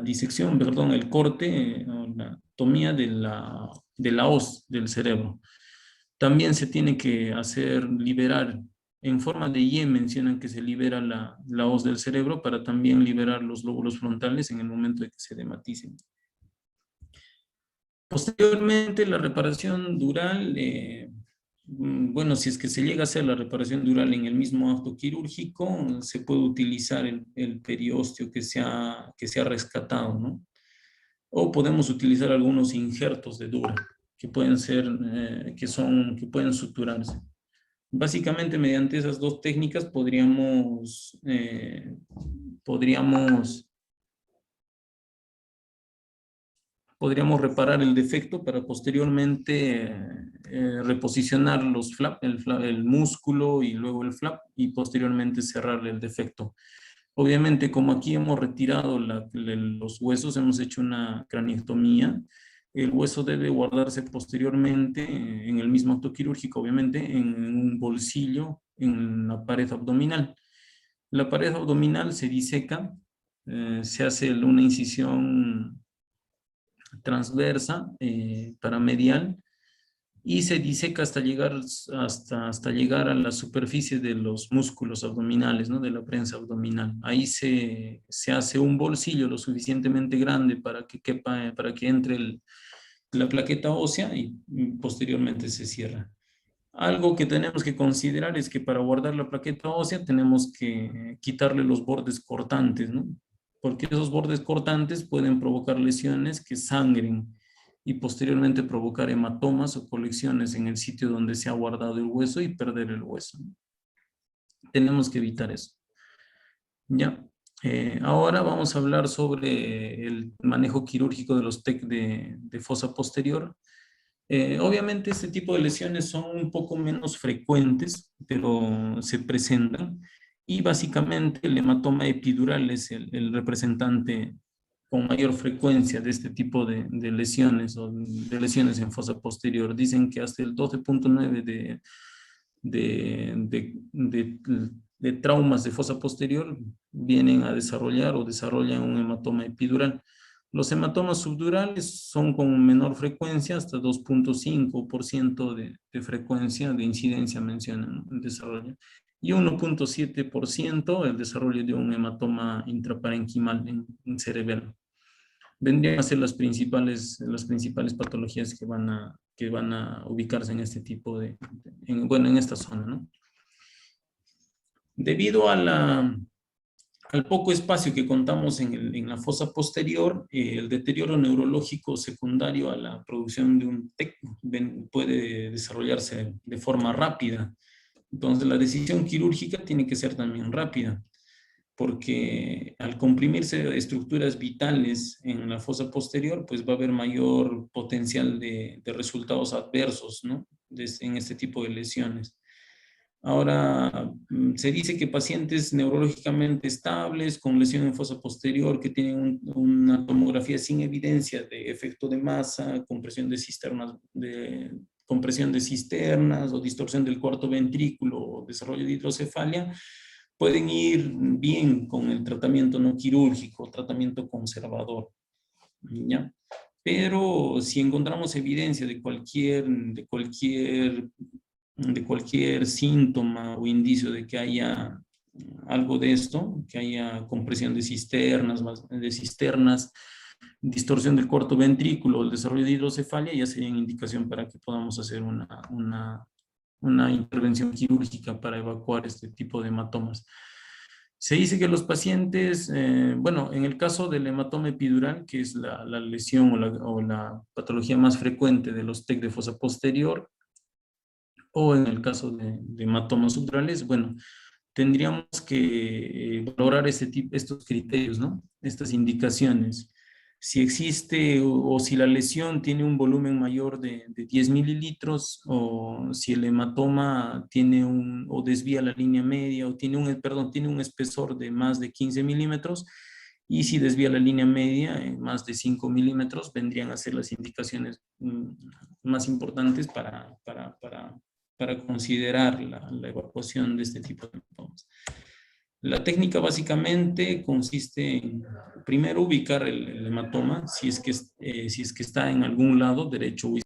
disección, perdón, el corte o la tomía de la hoz del cerebro. También se tiene que hacer liberar, en forma de Y mencionan que se libera la hoz del cerebro para también liberar los lóbulos frontales en el momento de que se edematicen. Posteriormente, la reparación dural, bueno, si es que se llega a hacer la reparación dural en el mismo acto quirúrgico, se puede utilizar el periósteo que se ha rescatado, ¿no? O podemos utilizar algunos injertos de dura que pueden ser, que pueden suturarse. Básicamente, mediante esas dos técnicas podríamos reparar el defecto para posteriormente reposicionar el músculo y luego el flap y posteriormente cerrarle el defecto. Obviamente, como aquí hemos retirado los huesos, hemos hecho una craniectomía, el hueso debe guardarse posteriormente en el mismo acto quirúrgico, obviamente, en un bolsillo en la pared abdominal. La pared abdominal se diseca, se hace una incisión transversa, paramedial, y se diseca hasta llegar a la superficie de los músculos abdominales, ¿no? De la prensa abdominal. Ahí se hace un bolsillo lo suficientemente grande para que quepa, para que entre la plaqueta ósea y posteriormente se cierra. Algo que tenemos que considerar es que para guardar la plaqueta ósea tenemos que quitarle los bordes cortantes, ¿no? Porque esos bordes cortantes pueden provocar lesiones que sangren y posteriormente provocar hematomas o colecciones en el sitio donde se ha guardado el hueso y perder el hueso. Tenemos que evitar eso. Ya. Ahora vamos a hablar sobre el manejo quirúrgico de los TEC de fosa posterior. Obviamente este tipo de lesiones son un poco menos frecuentes, pero se presentan. Y básicamente el hematoma epidural es el representante con mayor frecuencia de este tipo de lesiones o de lesiones en fosa posterior. Dicen que hasta el 12.9 de traumas de fosa posterior vienen a desarrollar o desarrollan un hematoma epidural. Los hematomas subdurales son con menor frecuencia, hasta 2.5% de frecuencia de incidencia mencionan el desarrollo. Y 1.7% el desarrollo de un hematoma intraparenquimal en cerebelo. Vendrían a ser las principales patologías que van a ubicarse en este tipo en esta zona, ¿no? Debido a al poco espacio que contamos en la fosa posterior, el deterioro neurológico secundario a la producción de un TEC puede desarrollarse de forma rápida. Entonces la decisión quirúrgica tiene que ser también rápida, porque al comprimirse estructuras vitales en la fosa posterior, pues va a haber mayor potencial de resultados adversos, ¿no? En este tipo de lesiones. Ahora, se dice que pacientes neurológicamente estables, con lesión en fosa posterior, que tienen una tomografía sin evidencia de efecto de masa, compresión de cisternas o distorsión del cuarto ventrículo o desarrollo de hidrocefalia, pueden ir bien con el tratamiento no quirúrgico, tratamiento conservador, ¿ya? Pero si encontramos evidencia de cualquier síntoma o indicio de que haya algo de esto, que haya compresión de cisternas, distorsión del cuarto ventrículo, el desarrollo de hidrocefalia, ya sería indicación para que podamos hacer una intervención quirúrgica para evacuar este tipo de hematomas. Se dice que los pacientes, bueno, en el caso del hematoma epidural, que es la lesión o la patología más frecuente de los TEC de fosa posterior, o en el caso de hematomas subdurales, bueno, tendríamos que valorar estos criterios, ¿no? Estas indicaciones. Si existe o si la lesión tiene un volumen mayor de 10 mililitros, o si el hematoma tiene o desvía la línea media, o tiene un espesor de más de 15 milímetros, y si desvía la línea media en más de 5 milímetros, vendrían a ser las indicaciones más importantes para considerar la evacuación de este tipo de hematomas. La técnica básicamente consiste en, primero, ubicar el hematoma, si es que está en algún lado, derecho o izquierdo.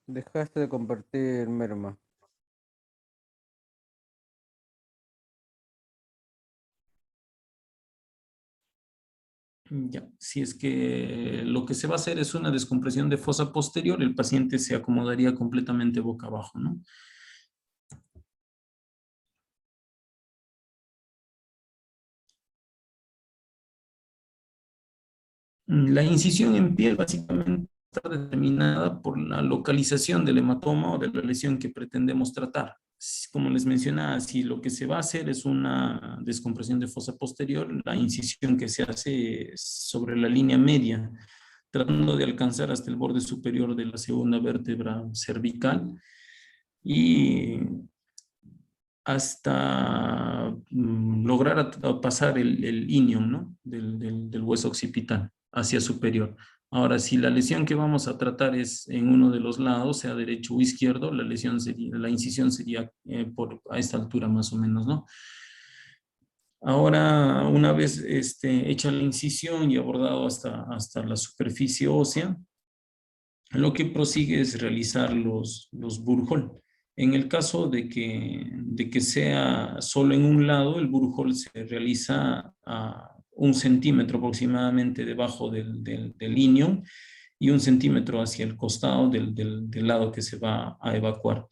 Dejaste de compartir, Merma. Ya, si es que lo que se va a hacer es una descompresión de fosa posterior, el paciente se acomodaría completamente boca abajo, ¿no? La incisión en piel básicamente está determinada por la localización del hematoma o de la lesión que pretendemos tratar. Como les mencionaba, si lo que se va a hacer es una descompresión de fosa posterior, la incisión que se hace es sobre la línea media, tratando de alcanzar hasta el borde superior de la segunda vértebra cervical y hasta lograr pasar el inium, ¿no? del hueso occipital hacia superior. Ahora, si la lesión que vamos a tratar es en uno de los lados, sea derecho o izquierdo, la incisión sería a esta altura más o menos, ¿no? Ahora, una vez hecha la incisión y abordado hasta la superficie ósea, lo que prosigue es realizar los Burjol. En el caso de que sea solo en un lado, el Burjol se realiza a 1 centímetro aproximadamente debajo del inium y 1 centímetro hacia el costado del lado que se va a evacuar.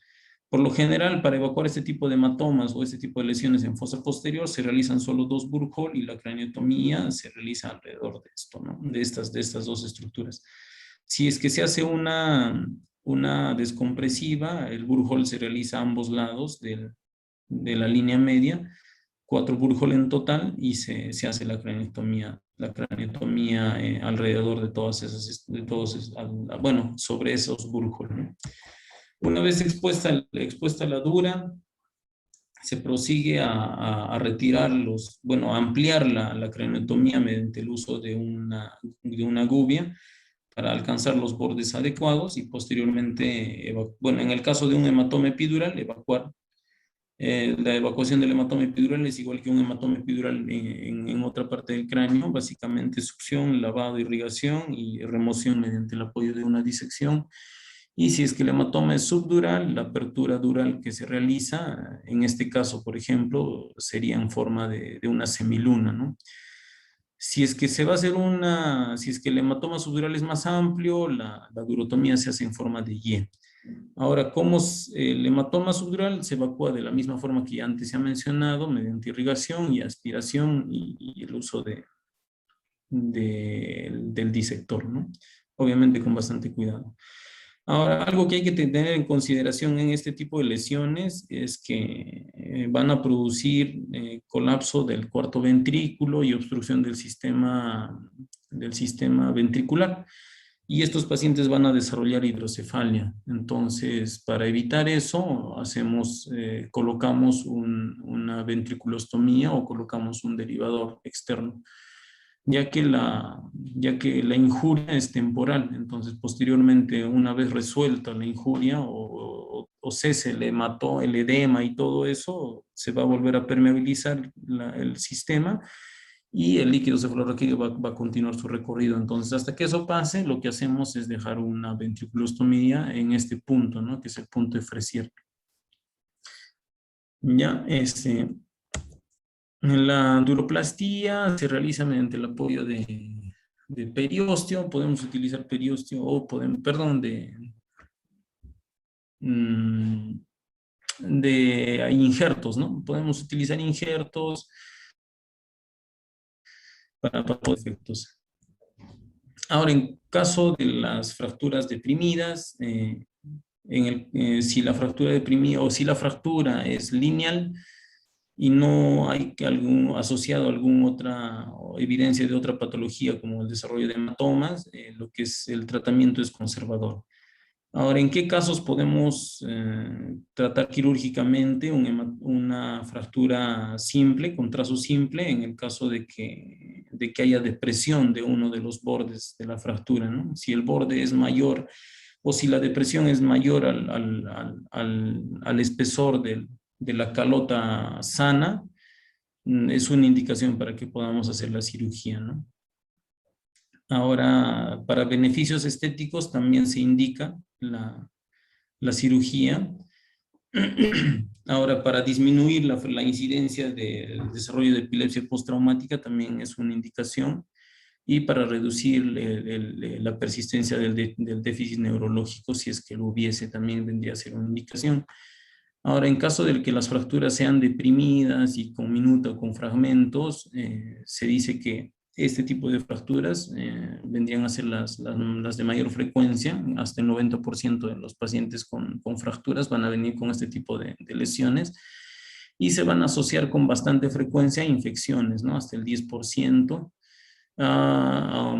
Por lo general, para evacuar este tipo de hematomas o este tipo de lesiones en fosa posterior, se realizan solo 2 Burjol y la craniotomía se realiza alrededor de esto, ¿no? de estas 2 estructuras. Si es que se hace una descompresiva, el Burjol se realiza a ambos lados de la línea media, 4 Burjol en total, y se hace la craniotomía alrededor de todas esas, bueno, sobre esos Burjol, ¿no? Una vez expuesta la dura, se prosigue a retirar a ampliar la craniotomía mediante el uso de una gubia para alcanzar los bordes adecuados y posteriormente, en el caso de un hematoma epidural, evacuar. La evacuación del hematoma epidural es igual que un hematoma epidural en otra parte del cráneo, básicamente succión, lavado, irrigación y remoción mediante el apoyo de una disección. Y si es que el hematoma es subdural, la apertura dural que se realiza, en este caso, por ejemplo, sería en forma de una semiluna, ¿no? Si es que se va a hacer si es que el hematoma subdural es más amplio, la durotomía se hace en forma de Y. Ahora, ¿cómo el hematoma subdural se evacúa de la misma forma que ya antes se ha mencionado, mediante irrigación y aspiración y el uso del disector, ¿no? Obviamente con bastante cuidado. Ahora, algo que hay que tener en consideración en este tipo de lesiones es que van a producir colapso del cuarto ventrículo y obstrucción del sistema ventricular. Y estos pacientes van a desarrollar hidrocefalia. Entonces, para evitar eso, colocamos una ventriculostomía o colocamos un derivador externo, ya que la injuria es temporal. Entonces, posteriormente, una vez resuelta la injuria o cese el edema y todo eso, se va a volver a permeabilizar el sistema y el líquido cefalorraquídeo va a continuar su recorrido. Entonces, hasta que eso pase, lo que hacemos es dejar una ventriculostomía en este punto, ¿no? Que es el punto de Fraisier. Ya, la duroplastía se realiza mediante el apoyo de periósteo. Podemos utilizar periósteo o de injertos, ¿no? Podemos utilizar injertos para efectos. Ahora, en caso de las fracturas deprimidas, si la fractura deprimida o si la fractura es lineal y no hay asociado a alguna otra evidencia de otra patología como el desarrollo de hematomas, lo que es el tratamiento es conservador. Ahora, ¿en qué casos podemos tratar quirúrgicamente una fractura simple, con trazo simple, en el caso de que haya depresión de uno de los bordes de la fractura, ¿no? Si el borde es mayor o si la depresión es mayor al espesor de la calota sana, es una indicación para que podamos hacer la cirugía, ¿no? Ahora, para beneficios estéticos también se indica la cirugía. Ahora, para disminuir la incidencia del desarrollo de epilepsia postraumática también es una indicación. Y para reducir la persistencia del déficit neurológico, si es que lo hubiese, también vendría a ser una indicación. Ahora, en caso de que las fracturas sean deprimidas y con minuta o con fragmentos, se dice que este tipo de fracturas vendrían a ser las de mayor frecuencia. Hasta el 90% de los pacientes con fracturas van a venir con este tipo de lesiones y se van a asociar con bastante frecuencia a infecciones, ¿no? Hasta el 10%, a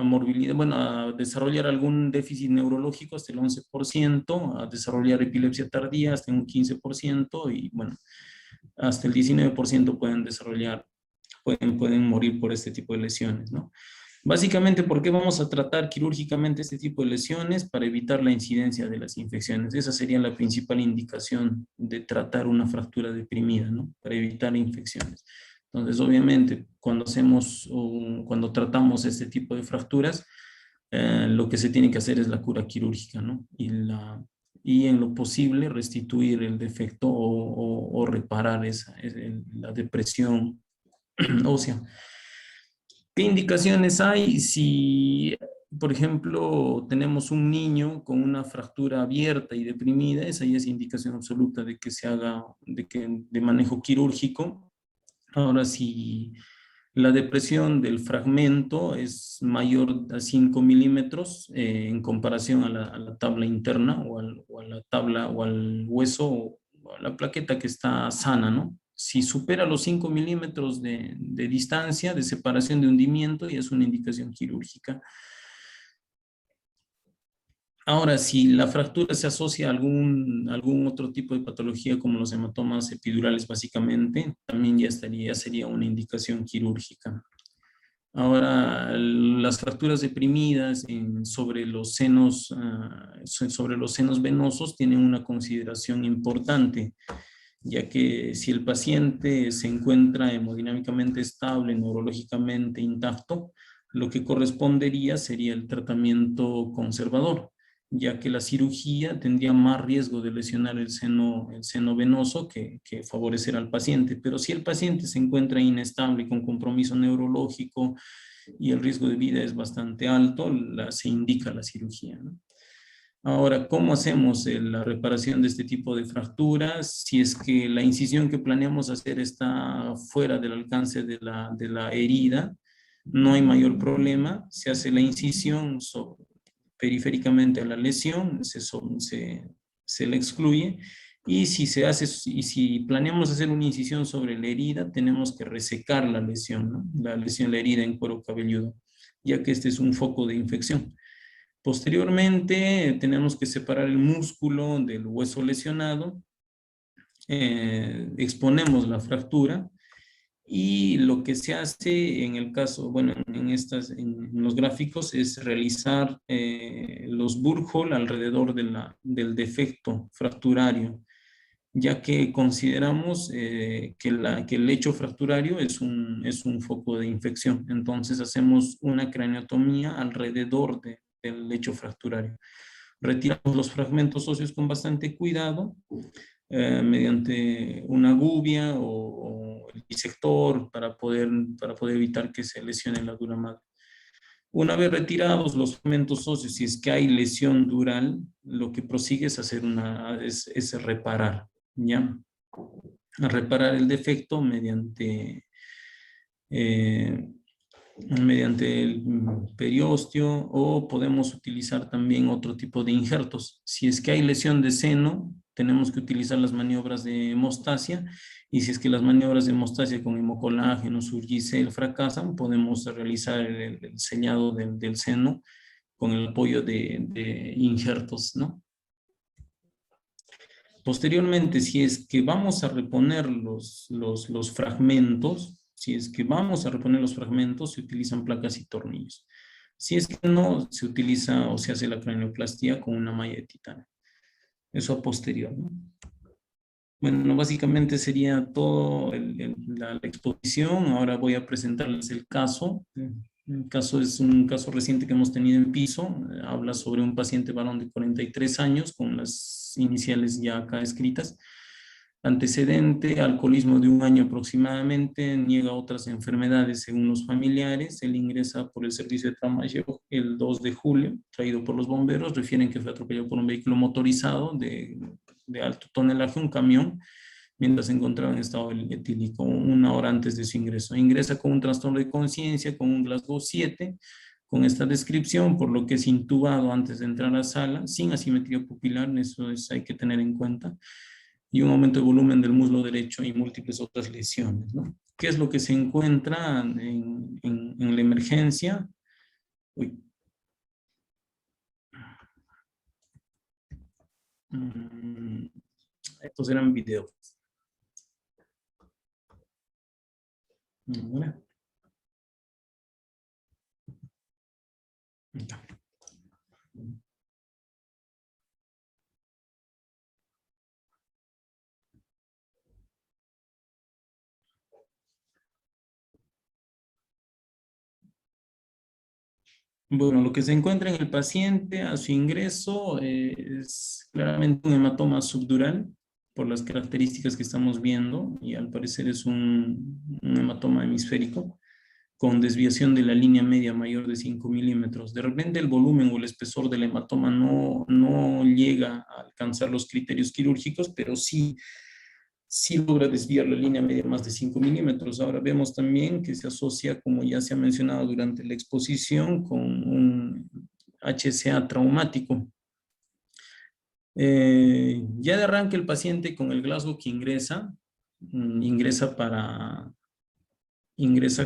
morbilidad, bueno, a desarrollar algún déficit neurológico hasta el 11%, a desarrollar epilepsia tardía hasta un 15% y bueno, hasta el 19% pueden morir por este tipo de lesiones, ¿no? Básicamente, ¿por qué vamos a tratar quirúrgicamente este tipo de lesiones? Para evitar la incidencia de las infecciones. Esa sería la principal indicación de tratar una fractura deprimida, ¿no? Para evitar infecciones. Entonces, obviamente, cuando tratamos este tipo de fracturas, lo que se tiene que hacer es la cura quirúrgica, ¿no? Y en lo posible restituir el defecto o reparar la depresión ósea. ¿Qué indicaciones hay si, por ejemplo, tenemos un niño con una fractura abierta y deprimida? Esa ya es indicación absoluta de que se haga de manejo quirúrgico. Ahora, si la depresión del fragmento es mayor a 5 milímetros en comparación a la tabla interna o a la tabla o al hueso o a la plaqueta que está sana, ¿no? Si supera los 5 milímetros de distancia, de separación de hundimiento, ya es una indicación quirúrgica. Ahora, si la fractura se asocia a algún otro tipo de patología, como los hematomas epidurales básicamente, también ya sería una indicación quirúrgica. Ahora, las fracturas deprimidas sobre los senos venosos tienen una consideración importante, ya que si el paciente se encuentra hemodinámicamente estable, neurológicamente intacto, lo que correspondería sería el tratamiento conservador, ya que la cirugía tendría más riesgo de lesionar el seno venoso que favorecer al paciente. Pero si el paciente se encuentra inestable con compromiso neurológico y el riesgo de vida es bastante alto, se indica la cirugía, ¿no? Ahora, ¿cómo hacemos la reparación de este tipo de fracturas? Si es que la incisión que planeamos hacer está fuera del alcance de la herida, no hay mayor problema. Se hace la incisión periféricamente a la lesión, se la excluye. Y si planeamos hacer una incisión sobre la herida, tenemos que resecar la lesión, ¿no? La herida en cuero cabelludo, ya que este es un foco de infección. Posteriormente, tenemos que separar el músculo del hueso lesionado, exponemos la fractura y lo que se hace en el caso, bueno, en los gráficos es realizar los Burgholz alrededor del defecto fracturario, ya que consideramos que el lecho fracturario es un foco de infección. Entonces hacemos una craniotomía alrededor del lecho fracturario. Retiramos los fragmentos óseos con bastante cuidado, mediante una gubia o el disector para poder evitar que se lesione la dura madre. Una vez retirados los fragmentos óseos, si es que hay lesión dural, lo que prosigue es es reparar, ¿ya? A reparar el defecto mediante el periósteo, o podemos utilizar también otro tipo de injertos. Si es que hay lesión de seno, tenemos que utilizar las maniobras de hemostasia, y si es que las maniobras de hemostasia con hemocolágeno, Surgicel fracasan, podemos realizar el sellado del seno con el apoyo de injertos, ¿no? Posteriormente, si es que vamos a reponer los fragmentos, se utilizan placas y tornillos. Si es que no, se utiliza o se hace la cranioplastía con una malla de titanio. Eso a posterior, ¿no? Bueno, básicamente sería todo la exposición. Ahora voy a presentarles el caso. El caso es un caso reciente que hemos tenido en piso. Habla sobre un paciente varón de 43 años con las iniciales ya acá escritas. Antecedente, alcoholismo de 1 año aproximadamente, niega otras enfermedades según los familiares. Él ingresa por el servicio de Tamayo el 2 de julio, traído por los bomberos. Refieren que fue atropellado por un vehículo motorizado de alto tonelaje, un camión, mientras se encontraba en estado etílico 1 hora antes de su ingreso. Ingresa con un trastorno de conciencia, con un Glasgow 7, con esta descripción, por lo que es intubado antes de entrar a la sala, sin asimetría pupilar, eso hay que tener en cuenta, y un aumento de volumen del muslo derecho y múltiples otras lesiones, ¿no? ¿Qué es lo que se encuentra en la emergencia? Uy. Estos eran videos. Ahora. Bueno, lo que se encuentra en el paciente a su ingreso es claramente un hematoma subdural por las características que estamos viendo, y al parecer es un hematoma hemisférico con desviación de la línea media mayor de 5 milímetros. De repente el volumen o el espesor del hematoma no llega a alcanzar los criterios quirúrgicos, pero sí logra desviar la línea media más de 5 milímetros. Ahora vemos también que se asocia, como ya se ha mencionado durante la exposición, con un HCA traumático. Ya de arranque el paciente con el Glasgow que ingresa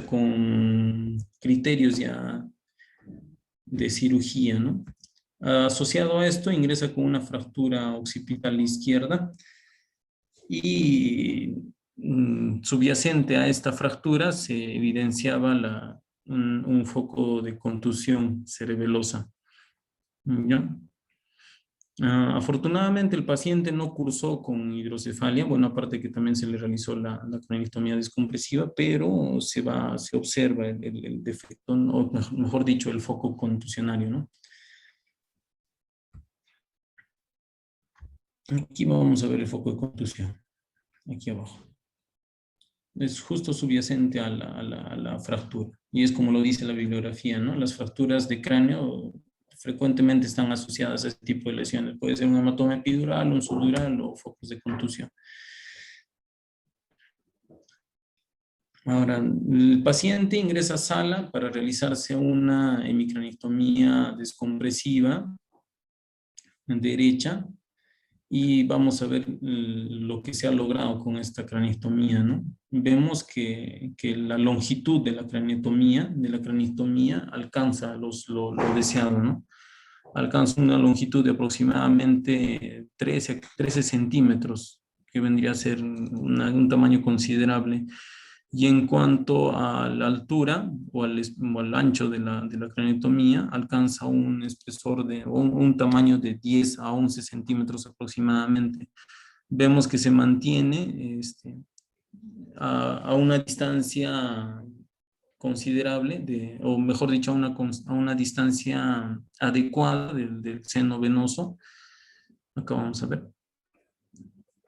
con criterios ya de cirugía, ¿no? Asociado a esto, ingresa con una fractura occipital izquierda, y subyacente a esta fractura se evidenciaba un foco de contusión cerebelosa, ¿ya? Afortunadamente el paciente no cursó con hidrocefalia, bueno, aparte que también se le realizó la craniotomía descompresiva, pero se observa el defecto, o mejor dicho, el foco contusionario, ¿no? Aquí vamos a ver el foco de contusión, aquí abajo. Es justo subyacente a la fractura. Y es como lo dice la bibliografía, ¿no? Las fracturas de cráneo frecuentemente están asociadas a este tipo de lesiones. Puede ser un hematoma epidural, un subdural o focos de contusión. Ahora, el paciente ingresa a sala para realizarse una hemicraniectomía descompresiva derecha y vamos a ver lo que se ha logrado con esta craneectomía, ¿no? Vemos que la longitud de la craneectomía alcanza lo deseado, ¿no? Alcanza una longitud de aproximadamente 13 centímetros, que vendría a ser un tamaño considerable. Y en cuanto a la altura o al ancho de la craneotomía, alcanza un espesor de un tamaño de 10 a 11 centímetros aproximadamente. Vemos que se mantiene a una distancia considerable, o mejor dicho, a una distancia adecuada del seno venoso. Acá vamos a ver.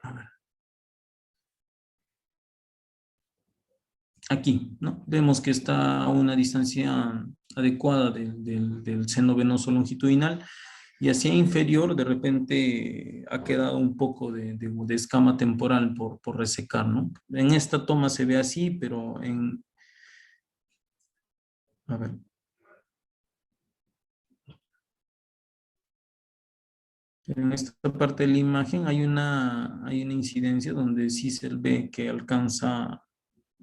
A ver. Aquí, ¿no? Vemos que está a una distancia adecuada del seno venoso longitudinal y hacia inferior de repente ha quedado un poco de escama temporal por resecar, ¿no? En esta toma se ve así, pero a ver. En esta parte de la imagen hay una incidencia donde sí se ve que alcanza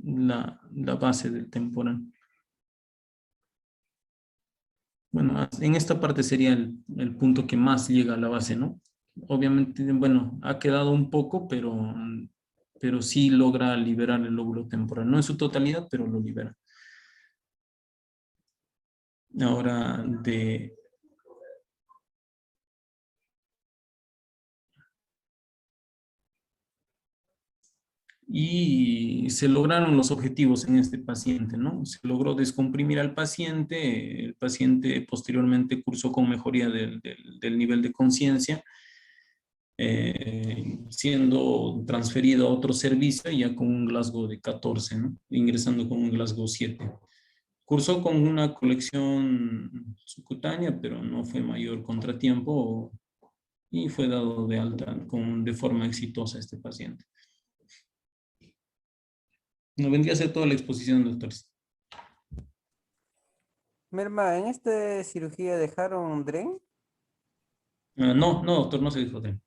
la base del temporal. Bueno, en esta parte sería el punto que más llega a la base, ¿no? Obviamente, bueno, ha quedado un poco, pero sí logra liberar el lóbulo temporal. No en su totalidad, pero lo libera. Ahora, y se lograron los objetivos en este paciente, ¿no? Se logró descomprimir al paciente, el paciente posteriormente cursó con mejoría del nivel de conciencia, siendo transferido a otro servicio ya con un Glasgow de 14, ¿no? Ingresando con un Glasgow 7. Cursó con una colección subcutánea, pero no fue mayor contratiempo y fue dado de alta de forma exitosa este paciente. No vendría a ser toda la exposición, doctores. Merma, ¿en esta cirugía dejaron DREN? No, doctor, no se dijo de.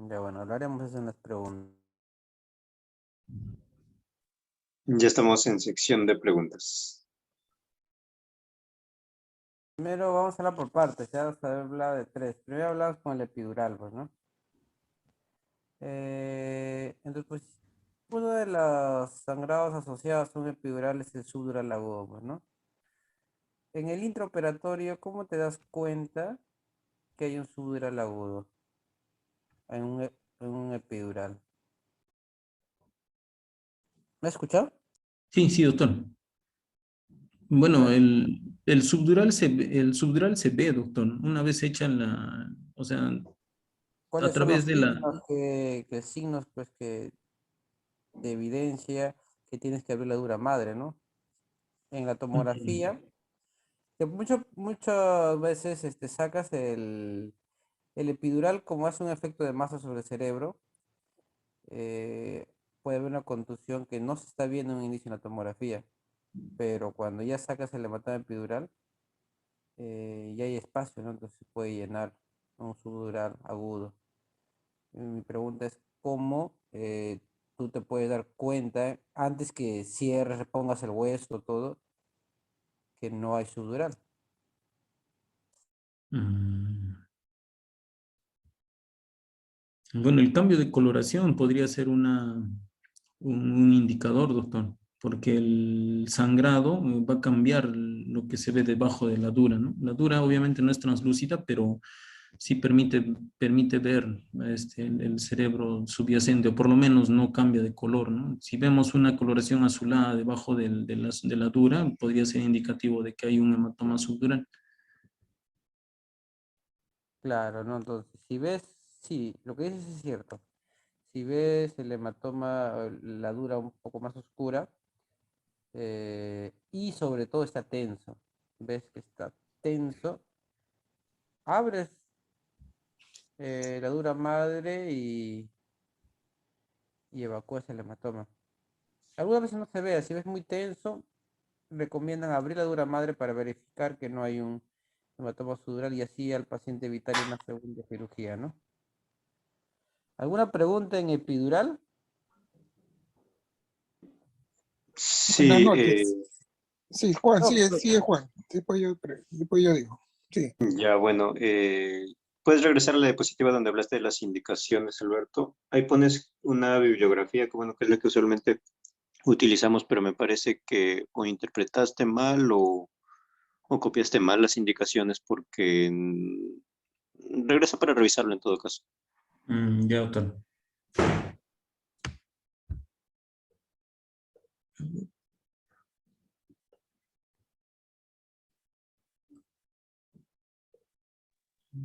Ya bueno, hablaremos eso en las preguntas. Ya estamos en sección de preguntas. Primero vamos a hablar por partes, ya vamos a hablar de tres. Primero hablamos con el epidural, pues, ¿no? Entonces, pues, uno de los sangrados asociados a un epidural es el subdural agudo, pues, ¿no? En el intraoperatorio, ¿cómo te das cuenta que hay un subdural agudo en un epidural? ¿Me has escuchado? Sí, doctor. Bueno, Ya. el subdural se ve, doctor. Una vez hecha o sea, a ¿Cuáles son los través de la. signos que signos, pues, que de evidencia que tienes que abrir la dura madre, ¿no? En la tomografía, que muchas veces sacas el epidural como hace un efecto de masa sobre el cerebro, eh, puede haber una contusión que no se está viendo en un inicio en la tomografía, pero cuando ya sacas el hematoma epidural, ya hay espacio, ¿no? Entonces se puede llenar un subdural agudo. Mi pregunta es cómo tú te puedes dar cuenta antes que cierres, repongas el hueso, todo, que no hay subdural. Mm, Bueno, el cambio de coloración podría ser un indicador, doctor, porque el sangrado va a cambiar lo que se ve debajo de la dura, ¿no? La dura obviamente no es translúcida, pero sí permite ver el cerebro subyacente, o por lo menos no cambia de color, ¿no? Si vemos una coloración azulada debajo de la dura, podría ser indicativo de que hay un hematoma subdural. Claro, ¿no? Entonces, si ves, sí, lo que dices es cierto. Si ves el hematoma, la dura un poco más oscura, y sobre todo está tenso, ves que está tenso, abres la dura madre y evacúas el hematoma. Algunas veces no se ve, si ves muy tenso, recomiendan abrir la dura madre para verificar que no hay un hematoma subdural y así al paciente evitar una segunda cirugía, ¿no? ¿Alguna pregunta en epidural? Buenas Sí, noches. Sí, Juan, No, sigue Juan. Después yo digo. Sí. ya bueno, puedes regresar a la diapositiva donde hablaste de las indicaciones, Alberto. Ahí pones una bibliografía, que bueno, que es la que usualmente utilizamos, pero me parece que o interpretaste mal o copiaste mal las indicaciones porque regresa para revisarlo en todo caso. Ya, doctor.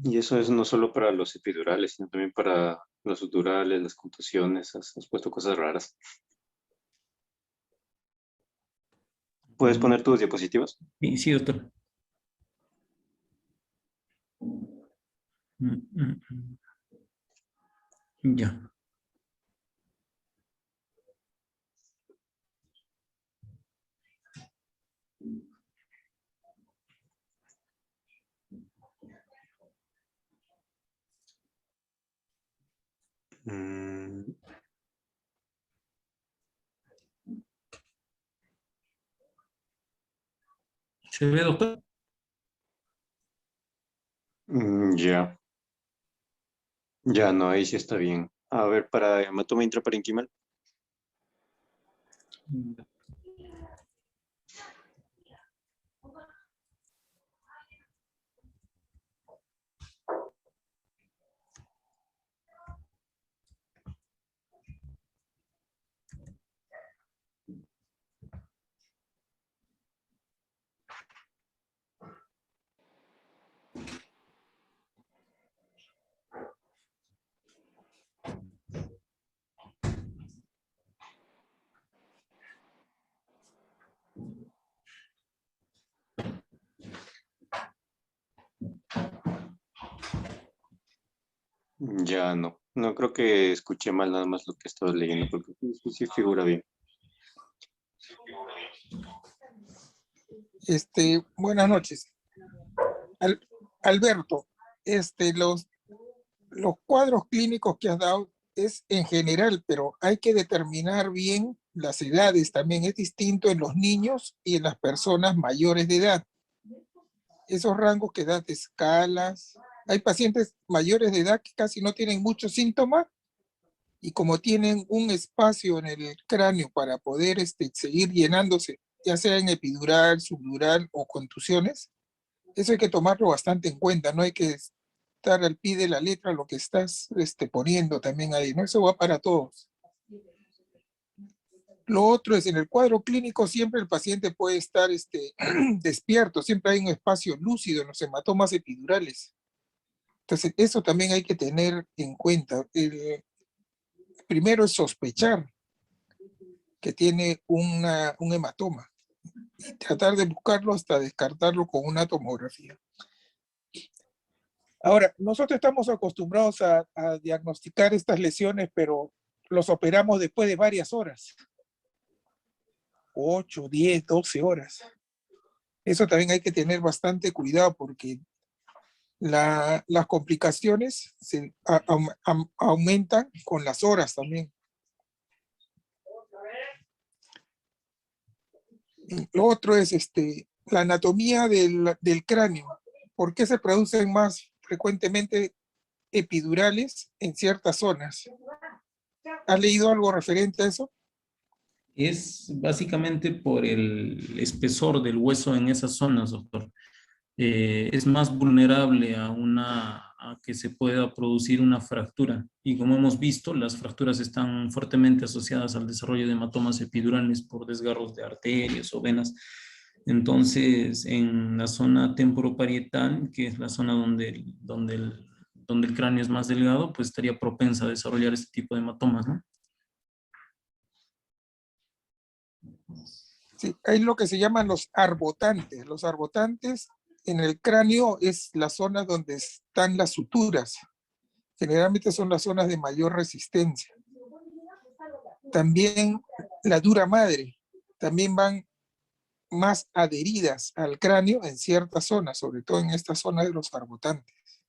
Y eso es no solo para los epidurales, sino también para los sudurales, las contusiones, has puesto cosas raras. ¿Puedes poner tus diapositivas? Sí, sí, doctor. Mm, mm, Ya. Mm, ¿Se ve, doctor? ya, ya no, ahí sí está bien. A ver, para hematoma intraparenquimal. Ya no, no creo que escuché mal nada más lo que estabas leyendo, porque sí figura bien. Buenas noches. Al- Alberto, los cuadros clínicos que has dado es en general, pero hay que determinar bien las edades. También es distinto en los niños y en las personas mayores de edad. Esos rangos que das de escalas. Hay pacientes mayores de edad que casi no tienen muchos síntomas y como tienen un espacio en el cráneo para poder seguir llenándose, ya sea en epidural, subdural o contusiones, eso hay que tomarlo bastante en cuenta, no hay que estar al pie de la letra lo que estás poniendo también ahí, ¿no? Eso va para todos. Lo otro es, en el cuadro clínico siempre el paciente puede estar despierto, siempre hay un espacio lúcido en los hematomas epidurales. Entonces, eso también hay que tener en cuenta. Primero es sospechar que tiene un hematoma y tratar de buscarlo hasta descartarlo con una tomografía. Ahora, nosotros estamos acostumbrados a diagnosticar estas lesiones, pero los operamos después de varias horas, 8, 10, 12 horas. Eso también hay que tener bastante cuidado porque las complicaciones aumentan con las horas también. Lo otro es la anatomía del cráneo. ¿Por qué se producen más frecuentemente epidurales en ciertas zonas? ¿Has leído algo referente a eso? Es básicamente por el espesor del hueso en esas zonas, doctor. Es más vulnerable a que se pueda producir una fractura. Y como hemos visto, las fracturas están fuertemente asociadas al desarrollo de hematomas epidurales por desgarros de arterias o venas. Entonces, en la zona temporoparietal, que es la zona donde el cráneo es más delgado, pues estaría propensa a desarrollar este tipo de hematomas, ¿no? Sí, hay lo que se llaman los arbotantes. Los arbotantes en el cráneo es la zona donde están las suturas. Generalmente son las zonas de mayor resistencia. También la dura madre. También van más adheridas al cráneo en ciertas zonas, sobre todo en esta zona de los arbotantes.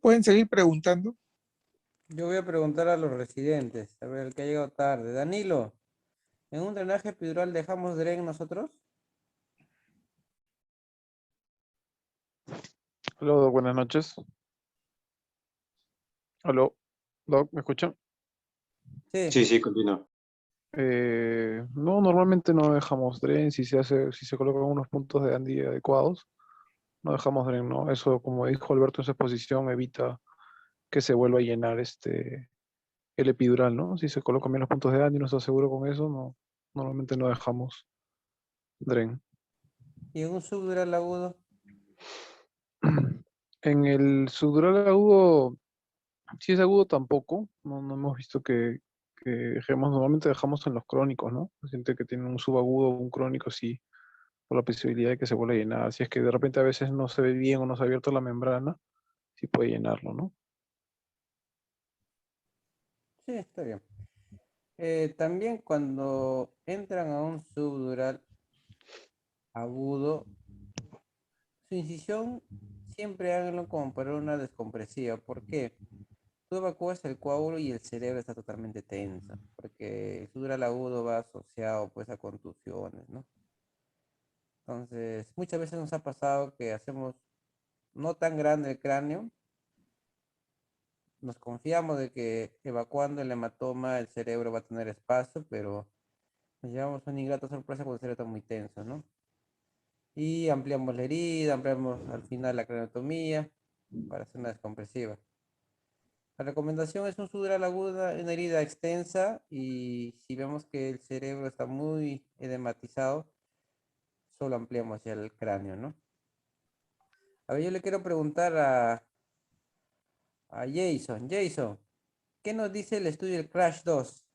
Pueden seguir preguntando. Yo voy a preguntar a los residentes, a ver, el que ha llegado tarde. Danilo, ¿en un drenaje epidural dejamos DREN nosotros? Hola, Doc, buenas noches. Aló, Doc, ¿me escuchan? Sí. Sí, sí, continúa. No, normalmente no dejamos DREN, si se colocan unos puntos de Andy adecuados, no dejamos DREN, ¿no? Eso, como dijo Alberto en su exposición, evita que se vuelva a llenar el epidural, ¿no? Si se colocan bien los puntos de Andy y no está seguro con eso, no, normalmente no dejamos DREN. ¿Y en un subdural agudo? En el subdural agudo, si es agudo tampoco, no hemos visto que dejemos, normalmente dejamos en los crónicos, ¿no? Paciente que tiene un subagudo o un crónico, sí, por la posibilidad de que se vuelva a llenar. Si es que de repente a veces no se ve bien o no se ha abierto la membrana, sí puede llenarlo, ¿no? Sí, está bien. También cuando entran a un subdural agudo, su incisión siempre háganlo como para una descompresiva. ¿Por qué? Tú evacúas el coágulo y el cerebro está totalmente tenso, porque el subdural agudo va asociado pues a contusiones, ¿no? Entonces, muchas veces nos ha pasado que hacemos no tan grande el cráneo, nos confiamos de que evacuando el hematoma el cerebro va a tener espacio, pero nos llevamos una ingrata sorpresa cuando el cerebro está muy tenso, ¿no? Y ampliamos la herida, ampliamos al final la craniotomía para hacer una descompresiva. La recomendación es un sutural aguda, una herida extensa, y si vemos que el cerebro está muy edematizado, solo ampliamos hacia el cráneo, ¿no? A ver, yo le quiero preguntar a Jason. Jason, ¿qué nos dice el estudio del Crash 2?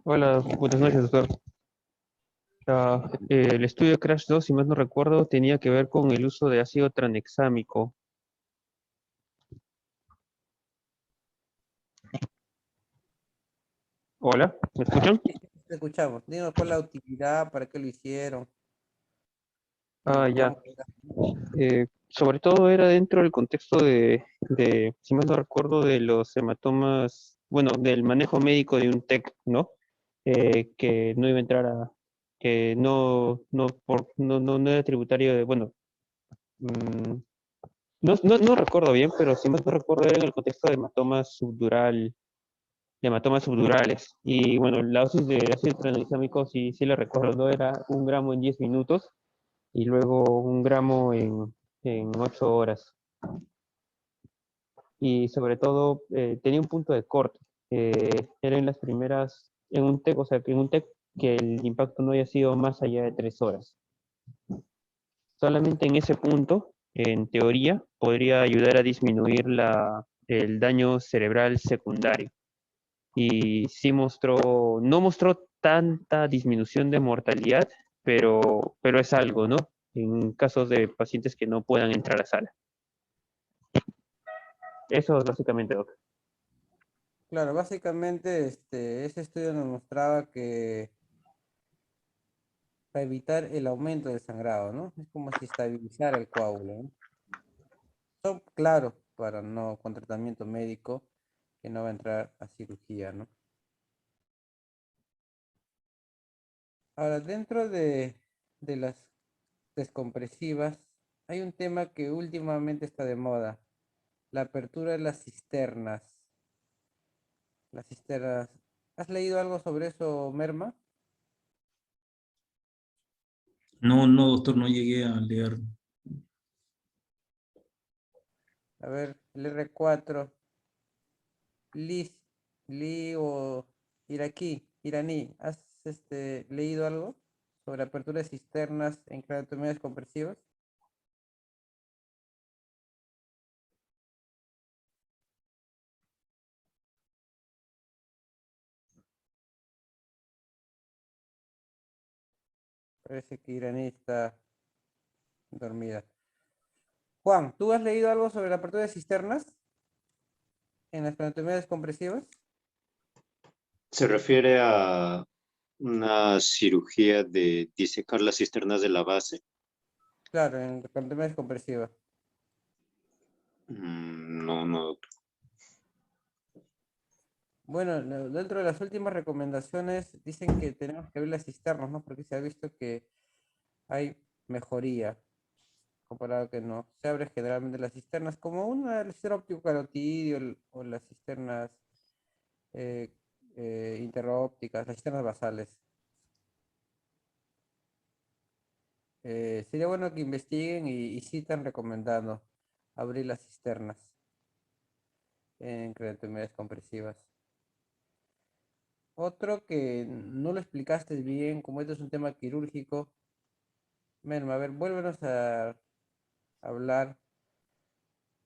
Hola, buenas noches, doctor. El estudio Crash 2, si más no recuerdo, tenía que ver con el uso de ácido tranexámico. Hola, ¿me escuchan? Te escuchamos. Dinos cuál es la utilidad, para qué lo hicieron Ah, y ya. cómo queda. Sobre todo era dentro del contexto si más no recuerdo, de los hematomas, bueno, del manejo médico de un TEC, ¿no? Que no iba a entrar que no era tributario de, bueno, mm, no recuerdo bien, pero si más no recuerdo era en el contexto de hematomas subdurales. Y bueno, la dosis de ácido tranexámico, sí le recuerdo, ¿no? Era 1 gramo en 10 minutos y luego 1 gramo en 8 horas. Y sobre todo tenía un punto de corte. Era en las primeras, en un TEC, o sea, que en un TEC que el impacto no haya sido más allá de 3 horas. Solamente en ese punto, en teoría, podría ayudar a disminuir el daño cerebral secundario. Y sí no mostró tanta disminución de mortalidad, pero es algo, ¿no? En casos de pacientes que no puedan entrar a sala. Eso es básicamente, Doc. Claro, básicamente ese estudio nos mostraba que para evitar el aumento del sangrado, ¿no? Es como si estabilizara el coágulo, ¿no? Son claros para no, con tratamiento médico, que no va a entrar a cirugía, ¿no? Ahora, dentro de las descompresivas, hay un tema que últimamente está de moda, la apertura de las cisternas. Las cisternas. ¿Has leído algo sobre eso, Merma? No, no, doctor, no llegué a leer A ver, el R4. Li o iraní, ¿has leído algo sobre apertura de cisternas en craniotomías compresivas? Parece que iraní está dormida. Juan, ¿tú has leído algo sobre la apertura de cisternas en las craniotomías compresivas? Se refiere a una cirugía de disecar las cisternas de la base. Claro, en craniotomías compresivas. No, no. Bueno, dentro de las últimas recomendaciones dicen que tenemos que abrir las cisternas, ¿no? Porque se ha visto que hay mejoría comparado que no. Se abre generalmente las cisternas como una la cisterna óptico carotidio o las cisternas eh, interópticas, las cisternas basales. Sería bueno que investiguen y sí están recomendando abrir las cisternas en craniotomías compresivas. Otro que no lo explicaste bien, como esto es un tema quirúrgico. Merma, a ver, vuélvenos a hablar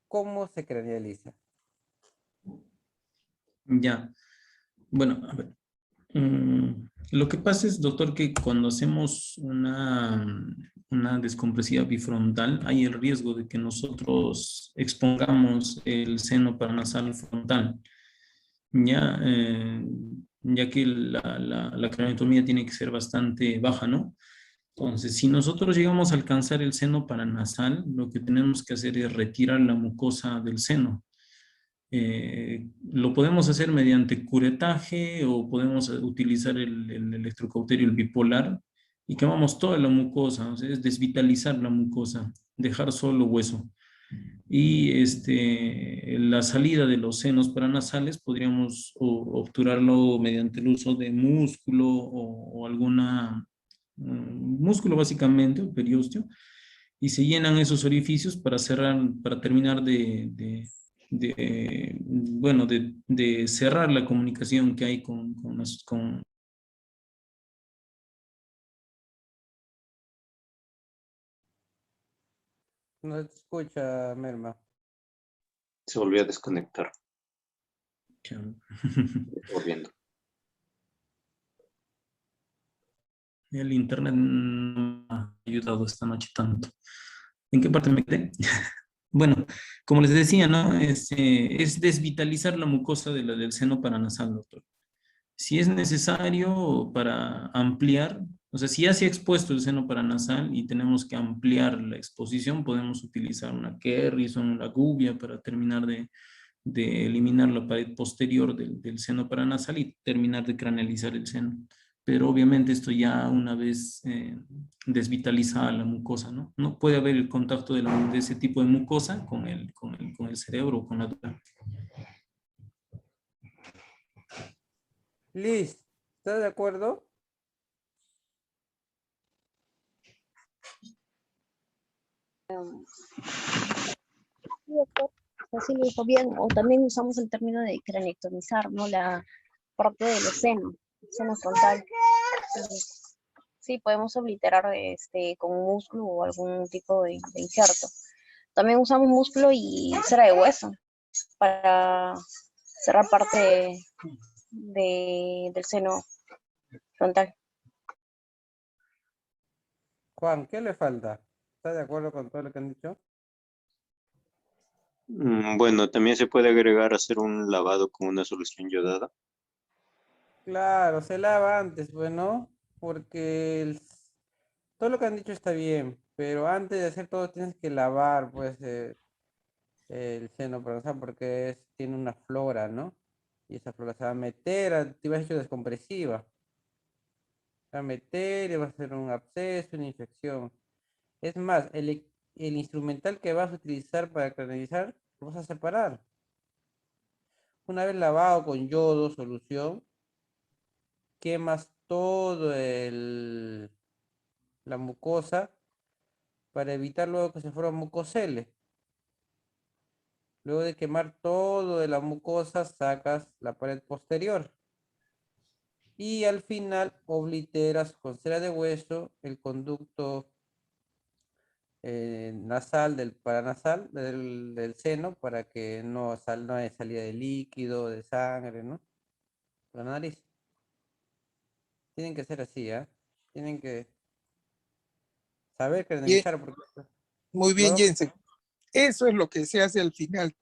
cómo se cranealiza. Ya, bueno, a ver. Lo que pasa es, doctor, que cuando hacemos una descompresiva bifrontal, hay el riesgo de que nosotros expongamos el seno paranasal frontal, ya, ya que la craniotomía tiene que ser bastante baja, ¿no? Entonces, si nosotros llegamos a alcanzar el seno paranasal, lo que tenemos que hacer es retirar la mucosa del seno. Lo podemos hacer mediante curetaje o podemos utilizar el electrocauterio, el bipolar, y quemamos toda la mucosa, o sea, es desvitalizar la mucosa, dejar solo hueso. Y la salida de los senos paranasales podríamos obturarlo mediante el uso de músculo o alguna músculo básicamente, o periósteo, y se llenan esos orificios para cerrar, para terminar bueno, de cerrar la comunicación que hay con No se escucha, Merma. Se volvió a desconectar. Chao. Volviendo. El internet no me ha ayudado esta noche tanto. ¿En qué parte me quedé? Bueno, como les decía, ¿no? Es desvitalizar la mucosa del seno paranasal, doctor. Si es necesario para ampliar, o sea, si ya se ha expuesto el seno paranasal y tenemos que ampliar la exposición, podemos utilizar una Kerris o una gubia para terminar de eliminar la pared posterior del seno paranasal y terminar de cranealizar el seno. Pero obviamente esto ya una vez desvitalizada la mucosa, ¿no? No puede haber el contacto de ese tipo de mucosa con el cerebro o con la dura. Liz, ¿estás de acuerdo? Sí, doctor, así lo dijo bien. O también usamos el término de cranectomizar, ¿no? La parte del seno frontal. Sí, podemos obliterar con un músculo o algún tipo de injerto. También usamos músculo y cera de hueso para cerrar parte del seno frontal. Juan, ¿qué le falta? ¿Estás de acuerdo con todo lo que han dicho? Bueno, también se puede agregar hacer un lavado con una solución yodada. Claro, se lava antes, bueno, porque todo lo que han dicho está bien, pero antes de hacer todo tienes que lavar, pues, el seno paranasal porque tiene una flora, ¿no? Y esa flora se va a meter, actividad hecho descompresiva. Se va a meter y va a ser un absceso, una infección. Es más, el instrumental que vas a utilizar para cranealizar, lo vas a separar. Una vez lavado con yodo, solución, quemas todo la mucosa para evitar luego que se forma mucocele. Luego de quemar todo de la mucosa, sacas la pared posterior. Y al final obliteras con cera de hueso el conducto nasal, del paranasal, del seno, para que no haya salida de líquido, de sangre, ¿no? Por la nariz. Tienen que ser así, ¿ah? Tienen que saber Bien, crenalizar, porque muy bien, luego, Jensen. Eso es lo que se hace al final.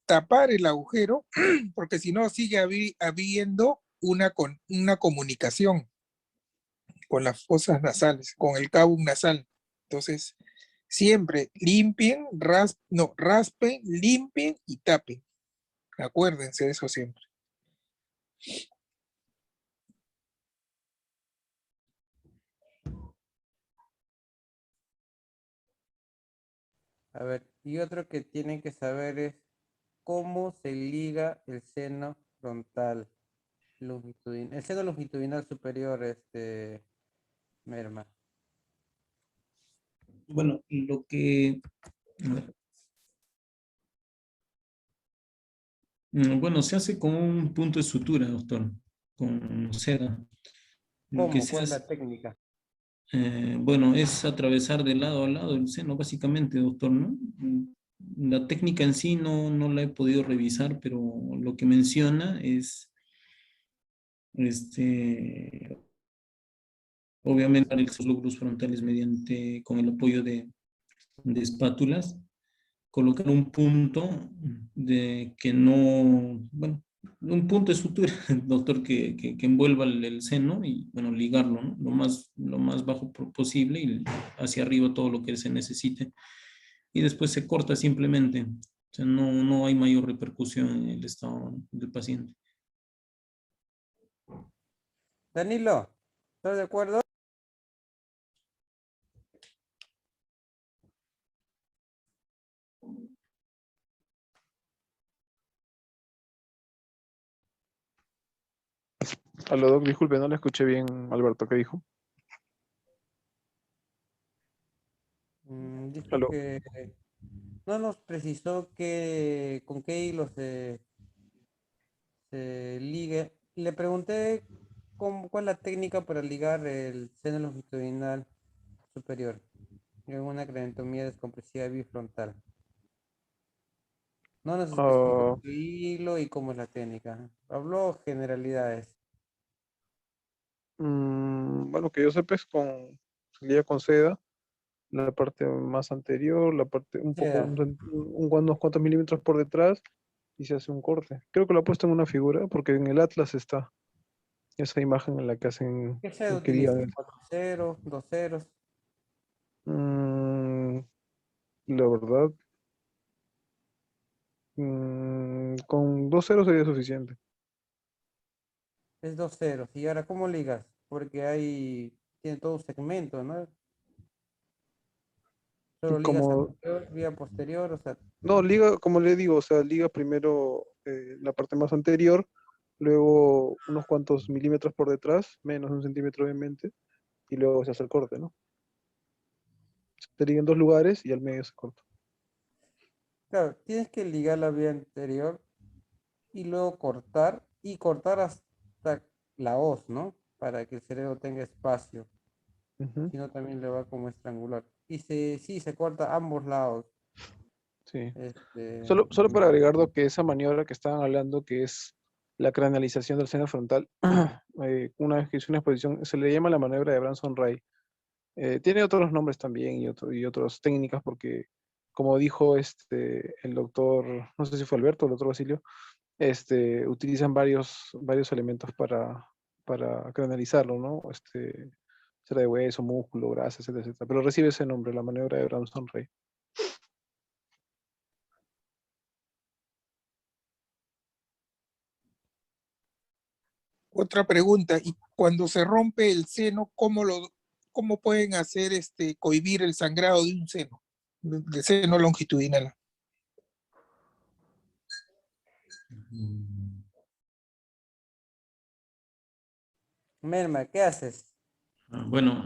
Tapar el agujero, porque si no sigue habiendo una comunicación con las fosas nasales, con el cabo nasal. Entonces, siempre limpien, raspen, limpien y tapen. Acuérdense de eso siempre. a ver, y otro que tienen que saber es cómo se liga el seno frontal longitudinal, el seno longitudinal superior, Merma. Bueno, lo que... a ver. Bueno, se hace con un punto de sutura, doctor, con seda. Lo que ¿Cómo? se ¿Cuál es hace, la técnica? bueno, es atravesar de lado a lado el seno, básicamente, doctor, ¿no? La técnica en sí no la he podido revisar, pero lo que menciona es, obviamente, los lóbulos frontales mediante, con el apoyo de espátulas, colocar un punto de que no, bueno, un punto de sutura, doctor, que envuelva el seno y, bueno, ligarlo, ¿no? Lo más bajo posible y hacia arriba todo lo que se necesite. Y después se corta simplemente. O sea, no hay mayor repercusión en el estado del paciente. Danilo, ¿estás de acuerdo? Aló, Doc, disculpe, no le escuché bien, Alberto, ¿qué dijo? Dijo Aló. que no nos precisó con qué hilo se ligue. Le pregunté cuál es la técnica para ligar el seno longitudinal superior en una craniotomía descompresiva bifrontal. No nos Ah, especificó qué hilo y cómo es la técnica. Habló generalidades. bueno, que yo sepa es con guía con seda, la parte más anterior, la parte un poco, Seda. unos cuantos milímetros por detrás y se hace un corte. Creo que lo ha puesto en una figura porque en el Atlas está esa imagen en la que hacen, ¿Qué seda que ligan utiliza? el- 4 ceros, 2 ceros. Mm, la verdad, con 2 ceros sería suficiente. Es 2 ceros. ¿Y ahora cómo ligas? Porque tiene todo un segmento, ¿no? Solo ligas Como, anterior, vía posterior, o sea, no, liga, como le digo, o sea, liga primero la parte más anterior, luego unos cuantos milímetros por detrás, menos de un centímetro obviamente, y luego se hace el corte, ¿no? Se liga en dos lugares y al medio se corta. claro, tienes que ligar la vía anterior y luego cortar hasta la hoz, ¿no? Para que el cerebro tenga espacio, Ujú, si no también le va como estrangular. Sí, se corta ambos lados. sí. Este, Solo para agregar lo que esa maniobra que estaban hablando, que es la cranealización del seno frontal, una vez que hice una exposición, se le llama la maniobra de Branson-Ray. Tiene otros nombres también y otras técnicas porque, como dijo el doctor, no sé si fue Alberto o el doctor Basilio, utilizan varios elementos para canalizarlo, ¿no? Cera de hueso, músculo, grasa, etcétera, etcétera. Pero recibe ese nombre, la maniobra de Branson-Ray. Otra pregunta, y cuando se rompe el seno, cómo pueden hacer cohibir el sangrado de un seno, de seno longitudinal? Merma, ¿qué haces? Bueno,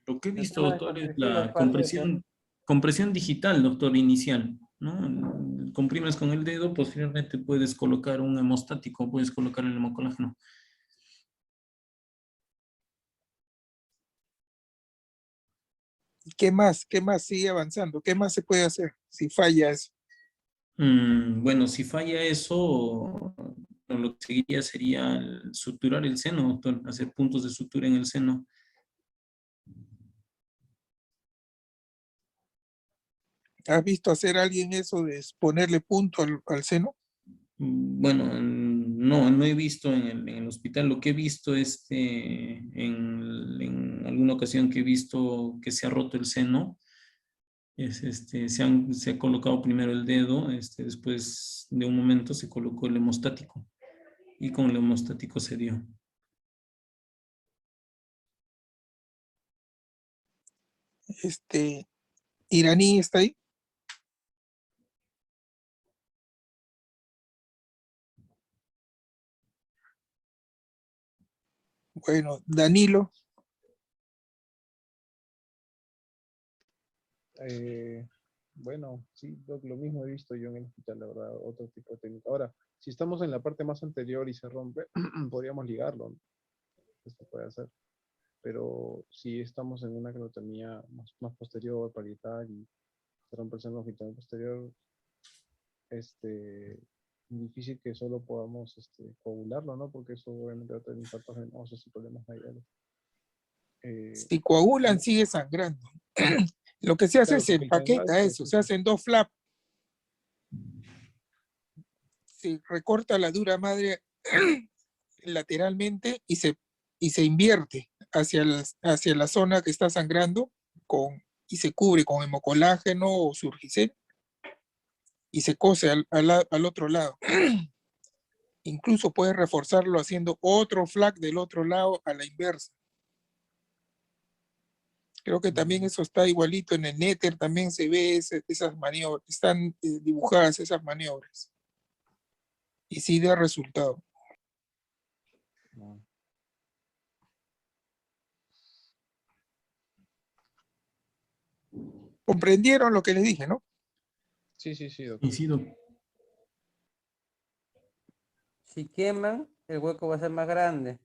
lo que he El visto, tema doctor, es descompresivo es la parte de eso. compresión digital, doctor, inicial. ¿no? Comprimes con el dedo, posteriormente puedes colocar un hemostático, puedes colocar el hemocolágeno. ¿Qué más? ¿Qué más sigue avanzando? ¿Qué más se puede hacer si falla eso? Bueno, si falla eso, lo que seguiría sería suturar el seno, doctor, hacer puntos de sutura en el seno. ¿Has visto hacer a alguien eso de ponerle punto al seno? Bueno, no he visto en el hospital. Lo que he visto es en alguna ocasión que he visto que se ha roto el seno, se ha colocado primero el dedo, después de un momento se colocó el hemostático y con el hemostático se dio. Iraní está ahí. Bueno, Danilo. Bueno, sí, lo mismo he visto yo en el hospital, la verdad, otro tipo de técnica. Ahora, si estamos en la parte más anterior y se rompe, podríamos ligarlo, ¿no? Esto puede hacer. Pero si estamos en una craneotomía más posterior, parietal, y se rompe el seno longitunal posterior, difícil que solo podamos coagularlo, ¿no? Porque eso obviamente va a tener impactos venosos y problemas mayores. Si coagulan, sigue sangrando. Lo que se hace Claro, se porque el sangrado empaqueta es eso, se hacen 2 flaps. Se recorta la dura madre lateralmente y se invierte hacia la zona que está sangrando y se cubre con hemocolágeno o surgicel y se cose al otro lado. Incluso puedes reforzarlo haciendo otro flap del otro lado a la inversa. Creo que también eso está igualito en el Néter, también se ve esas maniobras, están dibujadas esas maniobras. Y sí da resultado. ¿Comprendieron lo que les dije, no? Sí, doctor. Y sí, doctor. Si queman, el hueco va a ser más grande.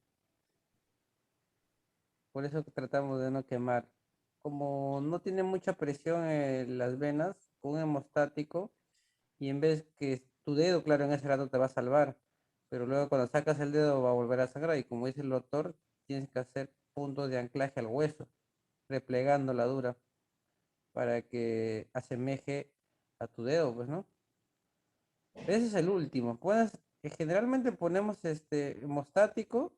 Por eso que tratamos de no quemar. Como no tiene mucha presión en las venas, con un hemostático, y en vez que tu dedo, claro, en ese rato te va a salvar, pero luego cuando sacas el dedo va a volver a sangrar, y como dice el doctor, tienes que hacer puntos de anclaje al hueso, replegando la dura, para que asemeje a tu dedo, pues, ¿no? Ese es el último. Generalmente ponemos hemostático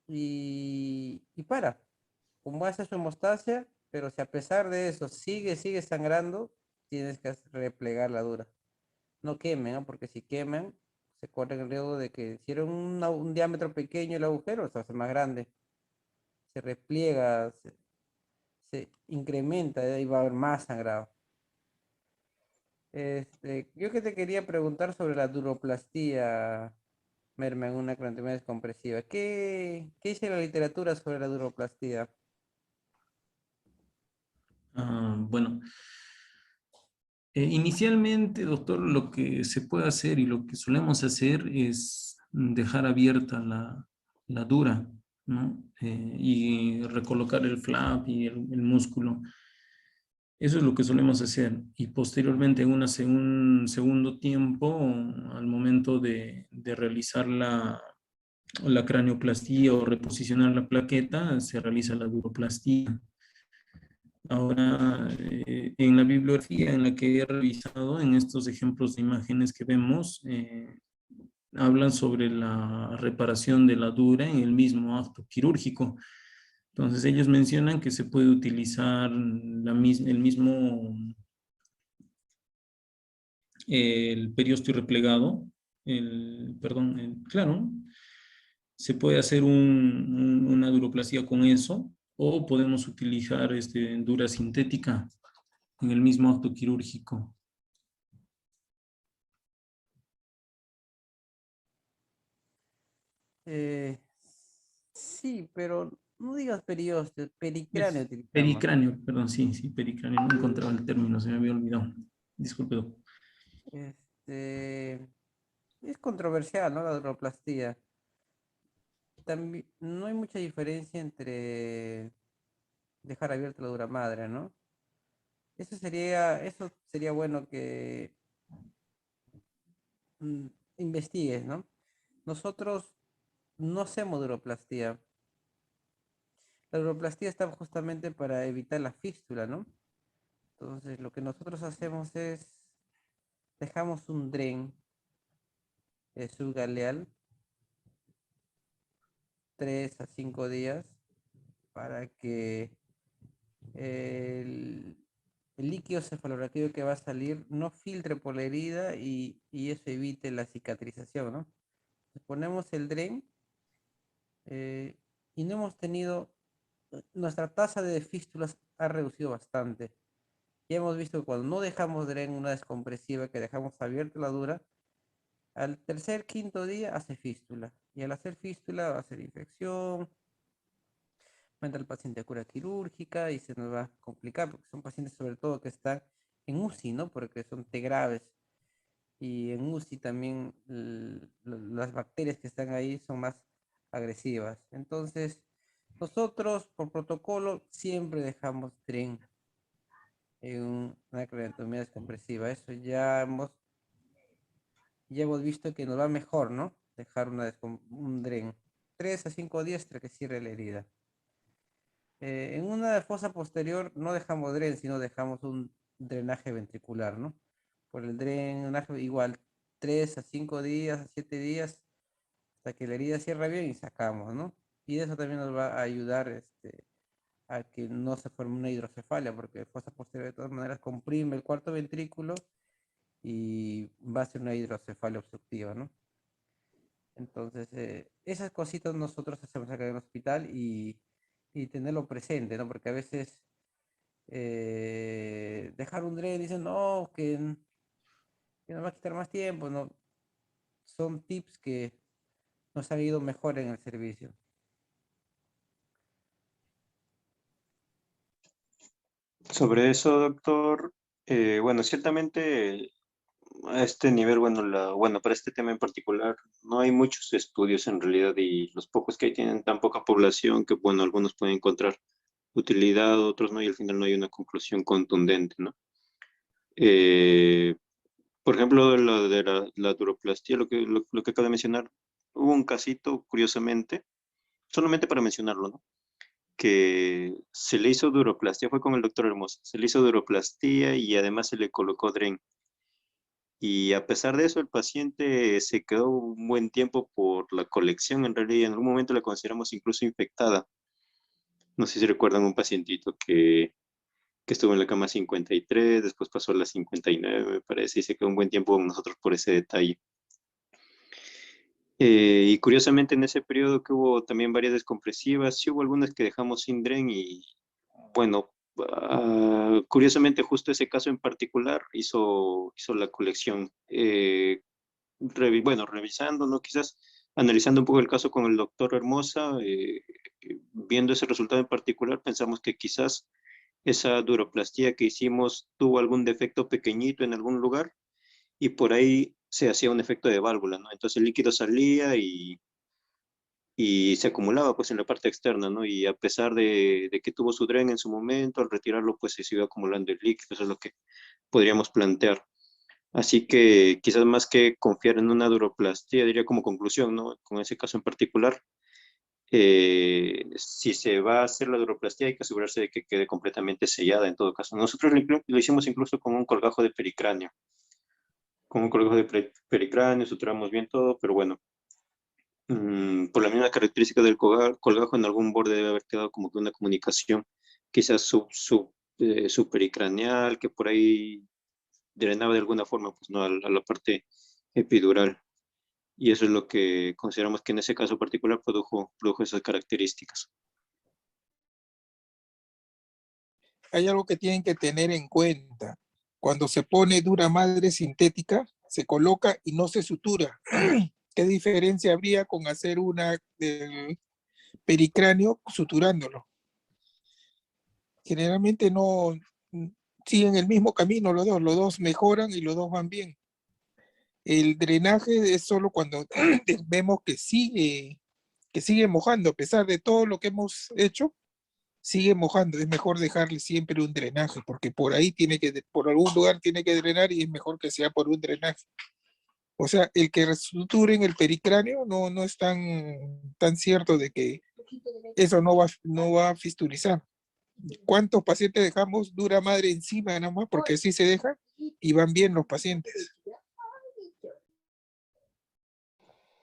y para. Como hace su hemostasia, pero si a pesar de eso sigue sangrando, tienes que replegar la dura. No quemen, ¿no? Porque si queman, se corre el riesgo de que si era un diámetro pequeño el agujero, se hace más grande. Se repliega, se incrementa y ahí va a haber más sangrado. Yo que te quería preguntar sobre la duroplastía, Merma, en una craniotomía descompresiva. ¿Qué dice la literatura sobre la duroplastía? Bueno, inicialmente, doctor, lo que se puede hacer y lo que solemos hacer es dejar abierta la dura, ¿no? Y recolocar el flap y el músculo. Eso es lo que solemos hacer. Y posteriormente, en un segundo tiempo, al momento de realizar la cranioplastía o reposicionar la plaqueta, se realiza la duroplastía. Ahora, en la bibliografía en la que he revisado, en estos ejemplos de imágenes que vemos, hablan sobre la reparación de la dura en el mismo acto quirúrgico. Entonces, ellos mencionan que se puede utilizar el periósteo replegado, claro, se puede hacer una duroplastía con eso, o podemos utilizar dura sintética en el mismo acto quirúrgico. Sí, pero no digas periósteo, pericráneo utilizamos. Pericráneo, perdón, sí, pericráneo, no encontraba el término, se me había olvidado. Disculpe, doctor. Es controversial, ¿no? La duroplastía. También no hay mucha diferencia entre dejar abierta la dura madre, ¿no? Eso sería bueno que mm, investigues, ¿no? Nosotros no hacemos duroplastía. La duroplastía está justamente para evitar la fístula, ¿no? Entonces, lo que nosotros hacemos es, dejamos un dren subgaleal 3 a 5 días para que el, el líquido cefalorraquídeo que va a salir no filtre por la herida y eso evite la cicatrización, ¿no? Entonces, ponemos el dren y no hemos tenido, nuestra tasa de fístulas ha reducido bastante. Ya hemos visto que cuando no dejamos dren, una descompresiva, que dejamos abierta la dura, al tercer, quinto día hace fístula. Y al hacer fístula va a hacer infección, manda al paciente a cura quirúrgica y se nos va a complicar, porque son pacientes sobre todo que están en UCI, ¿no? Porque son T graves. Y en UCI también las bacterias que están ahí son más agresivas. Entonces, nosotros por protocolo siempre dejamos dren en una craniotomía descompresiva. Eso ya hemos visto que nos va mejor, ¿no? Dejar un dren 3 a 5 días hasta que cierre la herida. En una fosa posterior no dejamos dren, sino dejamos un drenaje ventricular, ¿no? Por el drenaje igual 3 a 5 días, a 7 días, hasta que la herida cierra bien y sacamos, ¿no? Y eso también nos va a ayudar a que no se forme una hidrocefalia, porque fosa posterior de todas maneras comprime el cuarto ventrículo y va a ser una hidrocefalia obstructiva, ¿no? Entonces, esas cositas nosotros hacemos acá en el hospital y tenerlo presente, ¿no? Porque a veces dejar un dren, dicen, no, que nos va a quitar más tiempo, ¿no? Son tips que nos han ido mejor en el servicio. Sobre eso, doctor, bueno, ciertamente a este nivel, bueno, para este tema en particular, no hay muchos estudios en realidad y los pocos que hay tienen tan poca población que, bueno, algunos pueden encontrar utilidad, otros no, y al final no hay una conclusión contundente, ¿no? Eh, por ejemplo, lo de la duroplastía, lo que acabo de mencionar, hubo un casito, curiosamente, solamente para mencionarlo, ¿no? Que se le hizo duroplastía, fue con el doctor Hermosa, se le hizo duroplastía y además se le colocó dren. Y a pesar de eso, el paciente se quedó un buen tiempo por la colección, en realidad en algún momento la consideramos incluso infectada. No sé si recuerdan un pacientito que estuvo en la cama 53, después pasó a la 59, me parece, y se quedó un buen tiempo con nosotros por ese detalle. Y curiosamente en ese periodo que hubo también varias descompresivas, sí hubo algunas que dejamos sin dren y bueno, curiosamente justo ese caso en particular hizo la colección. Bueno, revisando, ¿no? Quizás analizando un poco el caso con el doctor Hermosa, viendo ese resultado en particular, pensamos que quizás esa duroplastía que hicimos tuvo algún defecto pequeñito en algún lugar y por ahí se hacía un efecto de válvula, ¿no? Entonces el líquido salía y se acumulaba pues en la parte externa, ¿no? Y a pesar de que tuvo su dren en su momento, al retirarlo pues se siguió acumulando el líquido, eso es lo que podríamos plantear. Así que quizás más que confiar en una duroplastía, diría como conclusión, ¿no? Con ese caso en particular, si se va a hacer la duroplastía hay que asegurarse de que quede completamente sellada en todo caso. Nosotros lo hicimos incluso con un colgajo de pericráneo. Con un colgajo de pericráneo, suturamos bien todo, pero bueno, por la misma característica del colgajo, en algún borde debe haber quedado como que una comunicación, quizás subpericraneal, que por ahí drenaba de alguna forma, pues no, a la parte epidural. Y eso es lo que consideramos que en ese caso particular produjo esas características. Hay algo que tienen que tener en cuenta. Cuando se pone dura madre sintética, se coloca y no se sutura. ¿Qué diferencia habría con hacer una del pericráneo suturándolo? Generalmente no, siguen el mismo camino los dos mejoran y los dos van bien. El drenaje es solo cuando vemos que sigue mojando, a pesar de todo lo que hemos hecho, sigue mojando. Es mejor dejarle siempre un drenaje, porque por ahí por algún lugar tiene que drenar y es mejor que sea por un drenaje. O sea, el que reestructure en el pericráneo no es tan cierto de que eso no va a fisturizar. ¿Cuántos pacientes dejamos dura madre encima nada más? Porque así se deja y van bien los pacientes.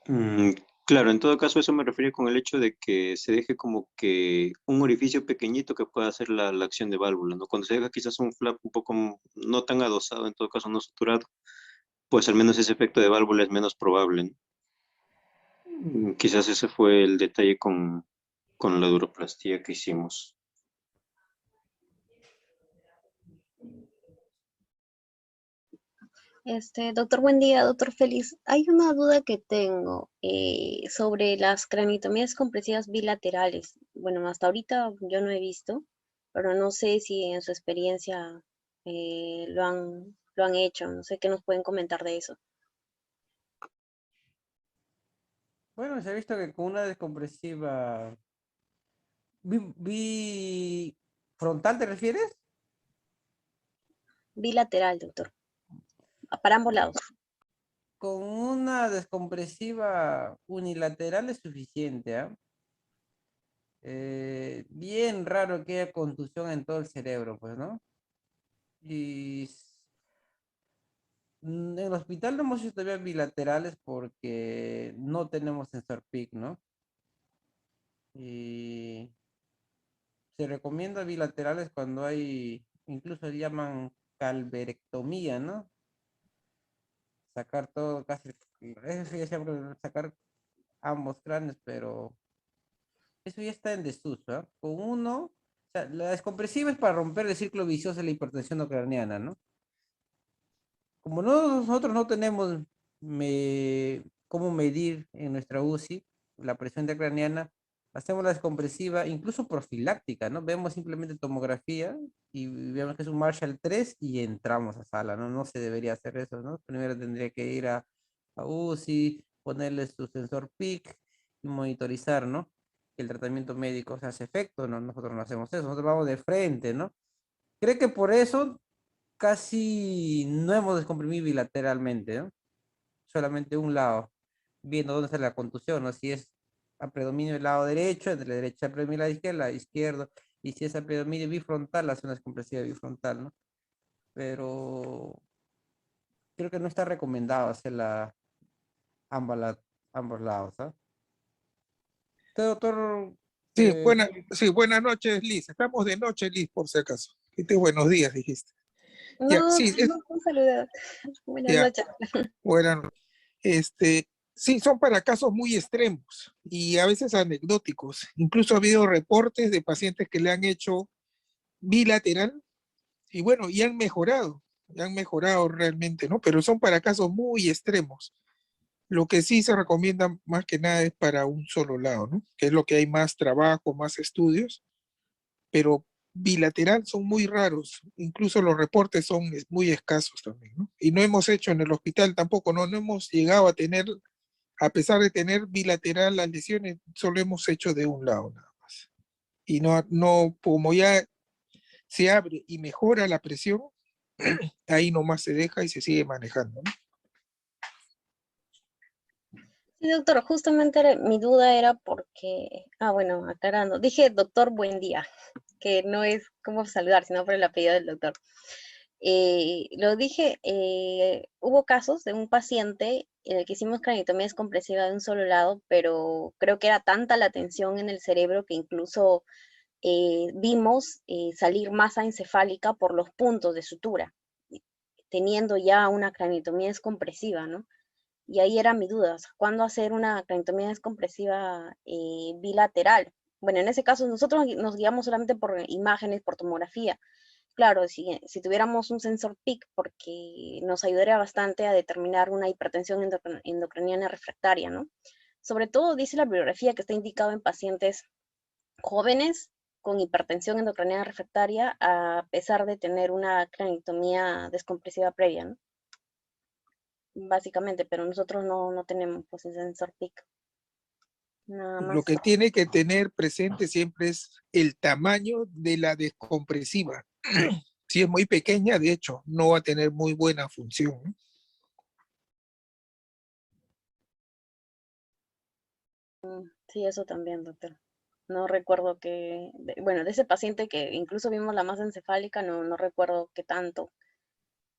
Mm, claro, en todo caso eso me refería con el hecho de que se deje como que un orificio pequeñito que pueda hacer la acción de válvula, ¿no? Cuando se deja quizás un flap un poco no tan adosado, en todo caso no suturado, pues al menos ese efecto de válvula es menos probable, ¿no? Quizás ese fue el detalle con la duroplastía que hicimos. Doctor, buen día, doctor Félix. Hay una duda que tengo sobre las craniotomías compresivas bilaterales. Bueno, hasta ahorita yo no he visto, pero no sé si en su experiencia lo han hecho. No sé qué nos pueden comentar de eso. Bueno, se ha visto que con una descompresiva frontal, ¿te refieres? Bilateral, doctor. Para ambos lados. Con una descompresiva unilateral es suficiente, ¿ah? Bien raro que haya contusión en todo el cerebro, pues, ¿no? Y en el hospital no hemos hecho todavía bilaterales porque no tenemos sensor PIC, ¿no? Y se recomienda bilaterales cuando hay, incluso le llaman calverectomía, ¿no? Sacar todo, casi, eso ya siempre sacar ambos cráneos, pero eso ya está en desuso, ¿ah? Con uno, o sea, la descompresiva es para romper el círculo vicioso de la hipertensión no craneana, ¿no? Como nosotros no tenemos cómo medir en nuestra UCI la presión intracraneana, hacemos la descompresiva, incluso profiláctica, ¿no? Vemos simplemente tomografía y vemos que es un Marshall 3 y entramos a sala, ¿no? No se debería hacer eso, ¿no? Primero tendría que ir a UCI, ponerle su sensor PIC y monitorizar, ¿no? Que el tratamiento médico se hace efecto, ¿no? Nosotros no hacemos eso, nosotros vamos de frente, ¿no? Creo que por eso casi no hemos descomprimido bilateralmente, ¿no? Solamente un lado, viendo dónde está la contusión, ¿no? Si es a predominio del lado derecho, entre la derecha predomina la izquierda, la izquierdo, y si es a predominio bifrontal, hace una descompresiva bifrontal, ¿no? Pero creo que no está recomendado hacer ambas, ambos lados, ¿ah? Usted, doctor, Sí, eh, buenas noches, Liz. Estamos de noche, Liz, por si acaso. Buenos días, dijiste. Ya, No, sí, no, un saludo. Buenas ya, noches. buenas noches. Sí, son para casos muy extremos y a veces anecdóticos. Incluso ha habido reportes de pacientes que le han hecho bilateral y bueno, y han mejorado realmente, ¿no? Pero son para casos muy extremos. Lo que sí se recomienda más que nada es para un solo lado, ¿no? Que es lo que hay más trabajo, más estudios, pero bilateral son muy raros. Incluso los reportes son muy escasos también, ¿no? Y no hemos hecho en el hospital tampoco, no hemos llegado a tener, a pesar de tener bilateral las lesiones, solo hemos hecho de un lado nada más. Y como ya se abre y mejora la presión, ahí nomás se deja y se sigue manejando, ¿no? Sí, doctor, justamente mi duda era porque, bueno, aclarando, dije doctor, buen día, que no es como saludar, sino por el apellido del doctor. Lo dije, hubo casos de un paciente en el que hicimos craniotomía descompresiva de un solo lado, pero creo que era tanta la tensión en el cerebro que incluso vimos salir masa encefálica por los puntos de sutura, teniendo ya una craniotomía descompresiva, ¿no? Y ahí era mi duda, o sea, ¿cuándo hacer una craniotomía descompresiva bilateral? Bueno, en ese caso nosotros nos guiamos solamente por imágenes, por tomografía. Claro, si tuviéramos un sensor PIC, porque nos ayudaría bastante a determinar una hipertensión endocriniana refractaria, ¿no? Sobre todo dice la bibliografía que está indicado en pacientes jóvenes con hipertensión endocraniana refractaria a pesar de tener una craniotomía descompresiva previa, ¿no? Básicamente, pero nosotros no tenemos pues ese sensor PIC. Nada Lo más. que tiene que tener presente siempre es el tamaño de la descompresiva. Si es muy pequeña, de hecho, no va a tener muy buena función, ¿no? Sí, eso también, doctor. No recuerdo que, bueno, de ese paciente que incluso vimos la masa encefálica, no recuerdo qué tanto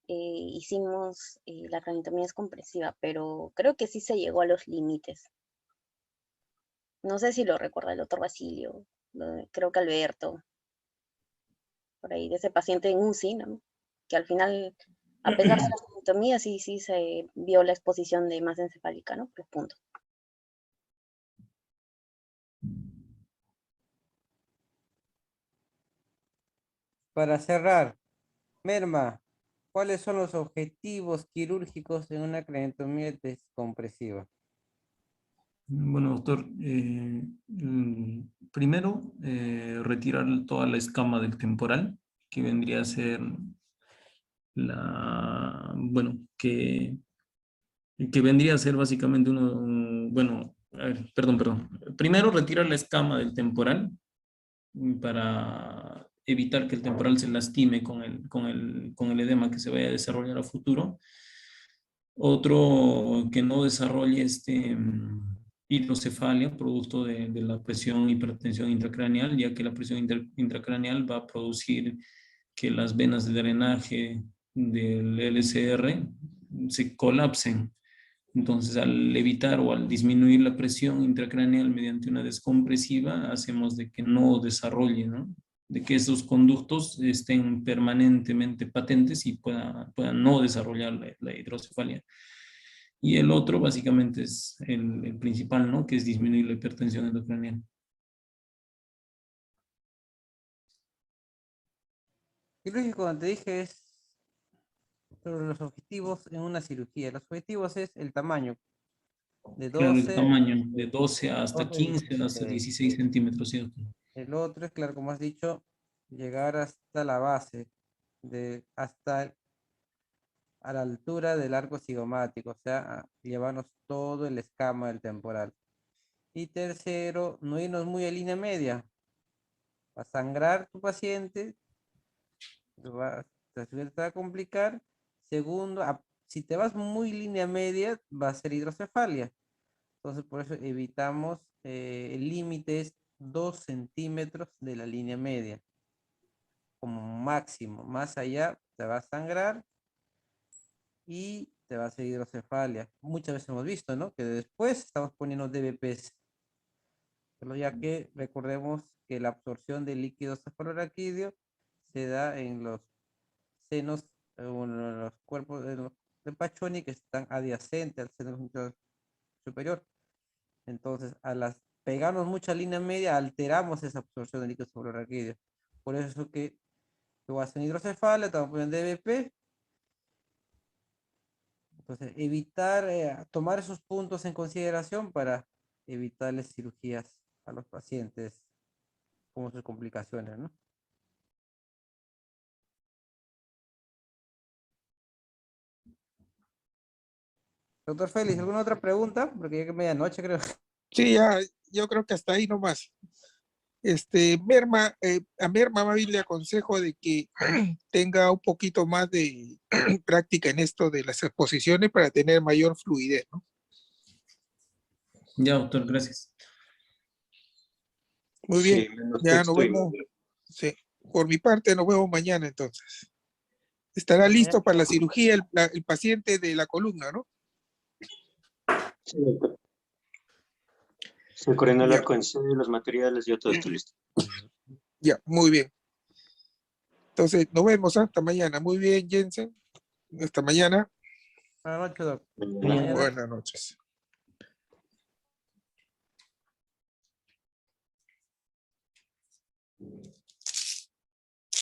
hicimos la craniotomía descompresiva, pero creo que sí se llegó a los límites. No sé si lo recuerda el doctor Basilio, creo que Alberto, por ahí, de ese paciente en UCI, ¿no? Que al final, a pesar de la craniotomía, sí se vio la exposición de masa encefálica, ¿no? Por punto. Para cerrar, Merma, ¿cuáles son los objetivos quirúrgicos en una craniotomía descompresiva? Bueno, doctor, primero retirar toda la escama del temporal, que vendría a ser bueno, que vendría a ser básicamente bueno, a ver, perdón. Primero retirar la escama del temporal para evitar que el temporal se lastime con el edema que se vaya a desarrollar a futuro. Otro, que no desarrolle hidrocefalia, producto de la presión hipertensión intracraneal, ya que la presión intracraneal va a producir que las venas de drenaje del LCR se colapsen. Entonces, al evitar o al disminuir la presión intracraneal mediante una descompresiva, hacemos de que no desarrolle, ¿no? De que esos conductos estén permanentemente patentes y puedan no desarrollar la hidrocefalia. Y el otro básicamente es el principal, ¿no? Que es disminuir la hipertensión endocranial. Quirúrgico, como te dije, es sobre los objetivos en una cirugía. Los objetivos es el tamaño, de Claro, el 12, tamaño de 12 hasta 12, 15, hasta 16. 16 centímetros, ¿cierto? El otro es, claro, como has dicho, llegar hasta la base, hasta a la altura del arco cigomático, o sea, llevarnos todo el escama del temporal. Y tercero, no irnos muy a línea media. Va a sangrar tu paciente, la cirugía te va a complicar. Segundo, si te vas muy línea media, va a ser hidrocefalia. Entonces, por eso evitamos, el límite es 2 centímetros de la línea media, como máximo. Más allá te va a sangrar y te va a hacer hidrocefalia. Muchas veces hemos visto, ¿no? Que después estamos poniendo DBPs. Pero ya que recordemos que la absorción de líquido cefalorraquídeo se da en los senos, o en los cuerpos de Pachoni que están adyacentes al seno superior. Entonces, pegarnos mucha línea media, alteramos esa absorción de líquido cefalorraquídeo. Por eso es que tú haces hidrocefalia, estamos poniendo DBP. Entonces, evitar, tomar esos puntos en consideración para evitarles cirugías a los pacientes con sus complicaciones, ¿no? Doctor Félix, ¿alguna otra pregunta? Porque ya que es medianoche, creo. Sí, ya, yo creo que hasta ahí nomás. Merma, a Merma más bien le aconsejo de que tenga un poquito más de práctica en esto de las exposiciones para tener mayor fluidez, ¿no? Ya, doctor, gracias. Muy Sí, bien, menos ya nos texto y vemos. Sí, por mi parte nos vemos mañana entonces. Estará Mañana. listo para la cirugía el paciente de la columna, ¿no? sí, doctor. Se coordinó el Ya, arco en C, los materiales, ya todo está listo. ya, muy bien. Entonces, nos vemos hasta mañana. Muy bien, Jensen. Hasta mañana. Buenas noches, doctor. Mañana. Mañana. Buenas noches.